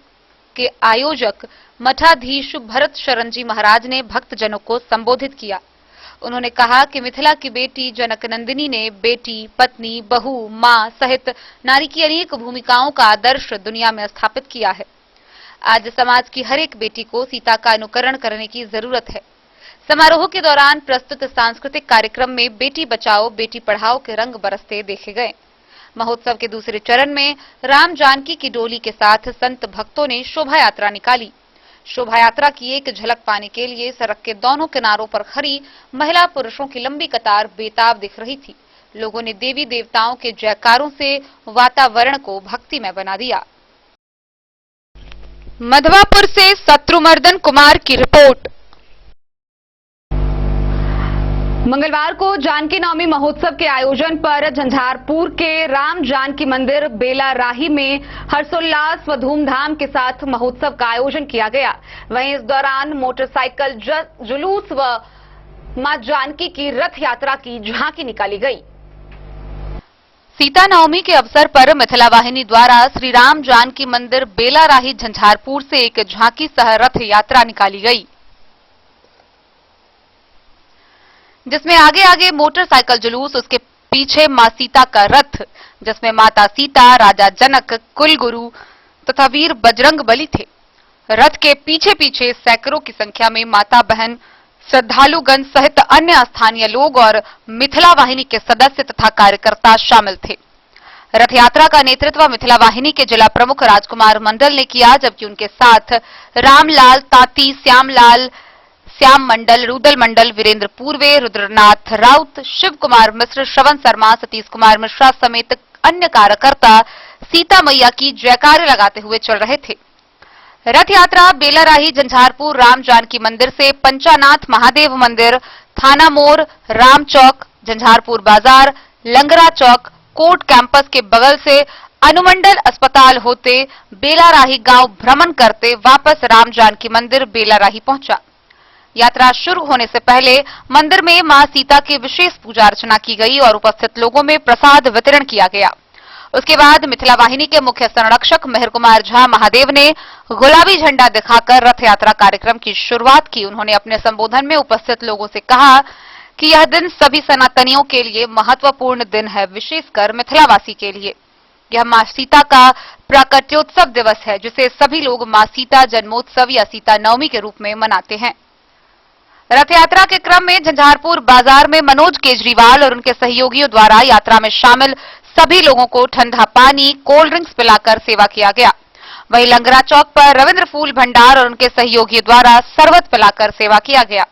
के आयोजक मठाधीश भरत शरणजी महाराज ने भक्तजनों को संबोधित किया। उन्होंने कहा कि मिथिला की बेटी जनक नंदिनी ने बेटी, पत्नी, बहू, मां सहित नारी की अनेक भूमिकाओं का आदर्श दुनिया में स्थापित किया है। आज समाज की हर एक बेटी को सीता का अनुकरण करने की जरूरत है। समारोह के दौरान प्रस्तुत सांस्कृतिक कार्यक्रम में बेटी बचाओ बेटी पढ़ाओ के रंग बरसते देखे गए। महोत्सव के दूसरे चरण में राम जानकी की डोली के साथ संत भक्तों ने शोभा यात्रा निकाली। शोभा यात्रा की एक झलक पाने के लिए सड़क के दोनों किनारों पर खड़ी महिला पुरुषों की लंबी कतार बेताब दिख रही थी। लोगों ने देवी देवताओं के जयकारों से वातावरण को भक्तिमय बना दिया। मधवापुर से शत्रुमर्दन कुमार की रिपोर्ट।
मंगलवार को जानकी नवमी महोत्सव के आयोजन पर झंझारपुर के राम जानकी मंदिर बेला राही में हर्षोल्लास व धूमधाम के साथ महोत्सव का आयोजन किया गया। वहीं इस दौरान मोटरसाइकिल जुलूस व मां जानकी की रथ यात्रा की झांकी निकाली गई।
सीता नवमी के अवसर पर मिथिला वाहिनी द्वारा श्री राम जानकी मंदिर बेला राही झंझारपुर से एक झांकी सह रथ यात्रा निकाली गई, जिसमें आगे आगे मोटरसाइकिल जुलूस, उसके पीछे मां सीता का रथ, जिसमें माता सीता, राजा जनक, कुलगुरु तथा वीर बजरंग बली थे। रथ के पीछे पीछे सैकड़ों की संख्या में माता बहन, श्रद्धालुगण सहित अन्य स्थानीय लोग और मिथिला वाहिनी के सदस्य तथा कार्यकर्ता शामिल थे। रथ यात्रा का नेतृत्व मिथिला वाहिनी के जिला प्रमुख राजकुमार मंडल ने किया, जबकि उनके साथ रामलाल ताती, श्याम मंडल, रुदल मंडल, वीरेंद्र पूर्वे, रुद्रनाथ राउत, शिव कुमार मिश्र, श्रवण शर्मा, सतीश कुमार मिश्रा समेत अन्य कार्यकर्ता सीता मैया की जयकारे लगाते हुए चल रहे थे। रथ यात्रा बेलाराही झंझारपुर राम जानकी मंदिर से पंचानाथ महादेव मंदिर, थाना मोड़, राम चौक, झंझारपुर बाजार, लंगरा चौक, कोर्ट कैंपस के बगल से अनुमंडल अस्पताल होते बेलाराही गांव भ्रमण करते वापस राम जानकी मंदिर बेलाराही पहुंचा। यात्रा शुरू होने से पहले मंदिर में मां सीता की विशेष पूजा अर्चना की गई और उपस्थित लोगों में प्रसाद वितरण किया गया। उसके बाद मिथिला वाहिनी के मुख्य संरक्षक मेहर कुमार झा महादेव ने गुलाबी झंडा दिखाकर रथ यात्रा कार्यक्रम की शुरुआत की। उन्होंने अपने संबोधन में उपस्थित लोगों से कहा कि यह दिन सभी सनातनियों के लिए महत्वपूर्ण दिन है, विशेषकर मिथिलावासी के लिए। यह मां सीता का प्राकट्योत्सव दिवस है, जिसे सभी लोग मां सीता जन्मोत्सव या सीता नवमी के रूप में मनाते हैं। रथ यात्रा के क्रम में झंझारपुर बाजार में मनोज केजरीवाल और उनके सहयोगियों द्वारा यात्रा में शामिल सभी लोगों को ठंडा पानी, कोल्ड ड्रिंक्स पिलाकर सेवा किया गया। वहीं लंगरा चौक पर रविंद्र फूल भंडार और उनके सहयोगियों द्वारा शरबत पिलाकर सेवा किया गया।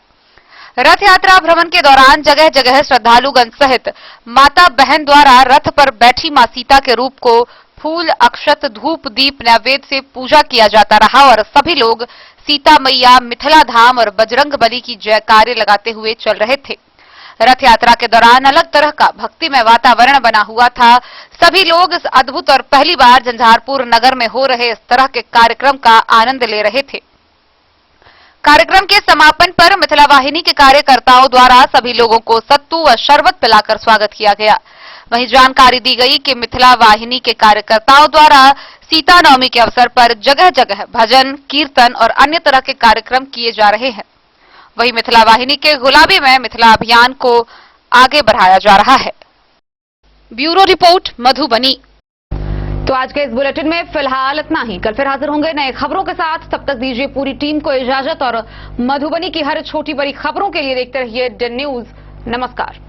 रथ यात्रा भ्रमण के दौरान जगह जगह श्रद्धालुगण सहित माता बहन द्वारा रथ पर बैठी मां सीता के रूप को फूल, अक्षत, धूप, दीप, नैवेद्य से पूजा किया जाता रहा और सभी लोग सीता मैया, मिथिला धाम और बजरंग बली की जयकारे लगाते हुए चल रहे थे।
रथ यात्रा के दौरान अलग तरह का भक्तिमय वातावरण बना हुआ था। सभी लोग इस अद्भुत और पहली बार झंझारपुर नगर में हो रहे इस तरह के कार्यक्रम का आनंद ले रहे थे। कार्यक्रम के समापन पर मिथिला वाहिनी के कार्यकर्ताओं द्वारा सभी लोगों को सत्तू व शरबत पिलाकर स्वागत किया गया। वहीं जानकारी दी गई कि मिथिला वाहिनी के कार्यकर्ताओं द्वारा सीता नवमी के अवसर पर जगह जगह भजन, कीर्तन और अन्य तरह के कार्यक्रम किए जा रहे हैं। वहीं मिथिला वाहिनी के गुलाबी में मिथिला अभियान को आगे बढ़ाया जा रहा है। Bureau report Madhubani. तो आज के इस बुलेटिन में फिलहाल इतना ही। कल फिर हाजिर होंगे नए खबरों के साथ। तब तक दीजिए पूरी टीम को इजाजत और मधुबनी की हर छोटी बड़ी खबरों के लिए देखते रहिए DEN न्यूज। नमस्कार।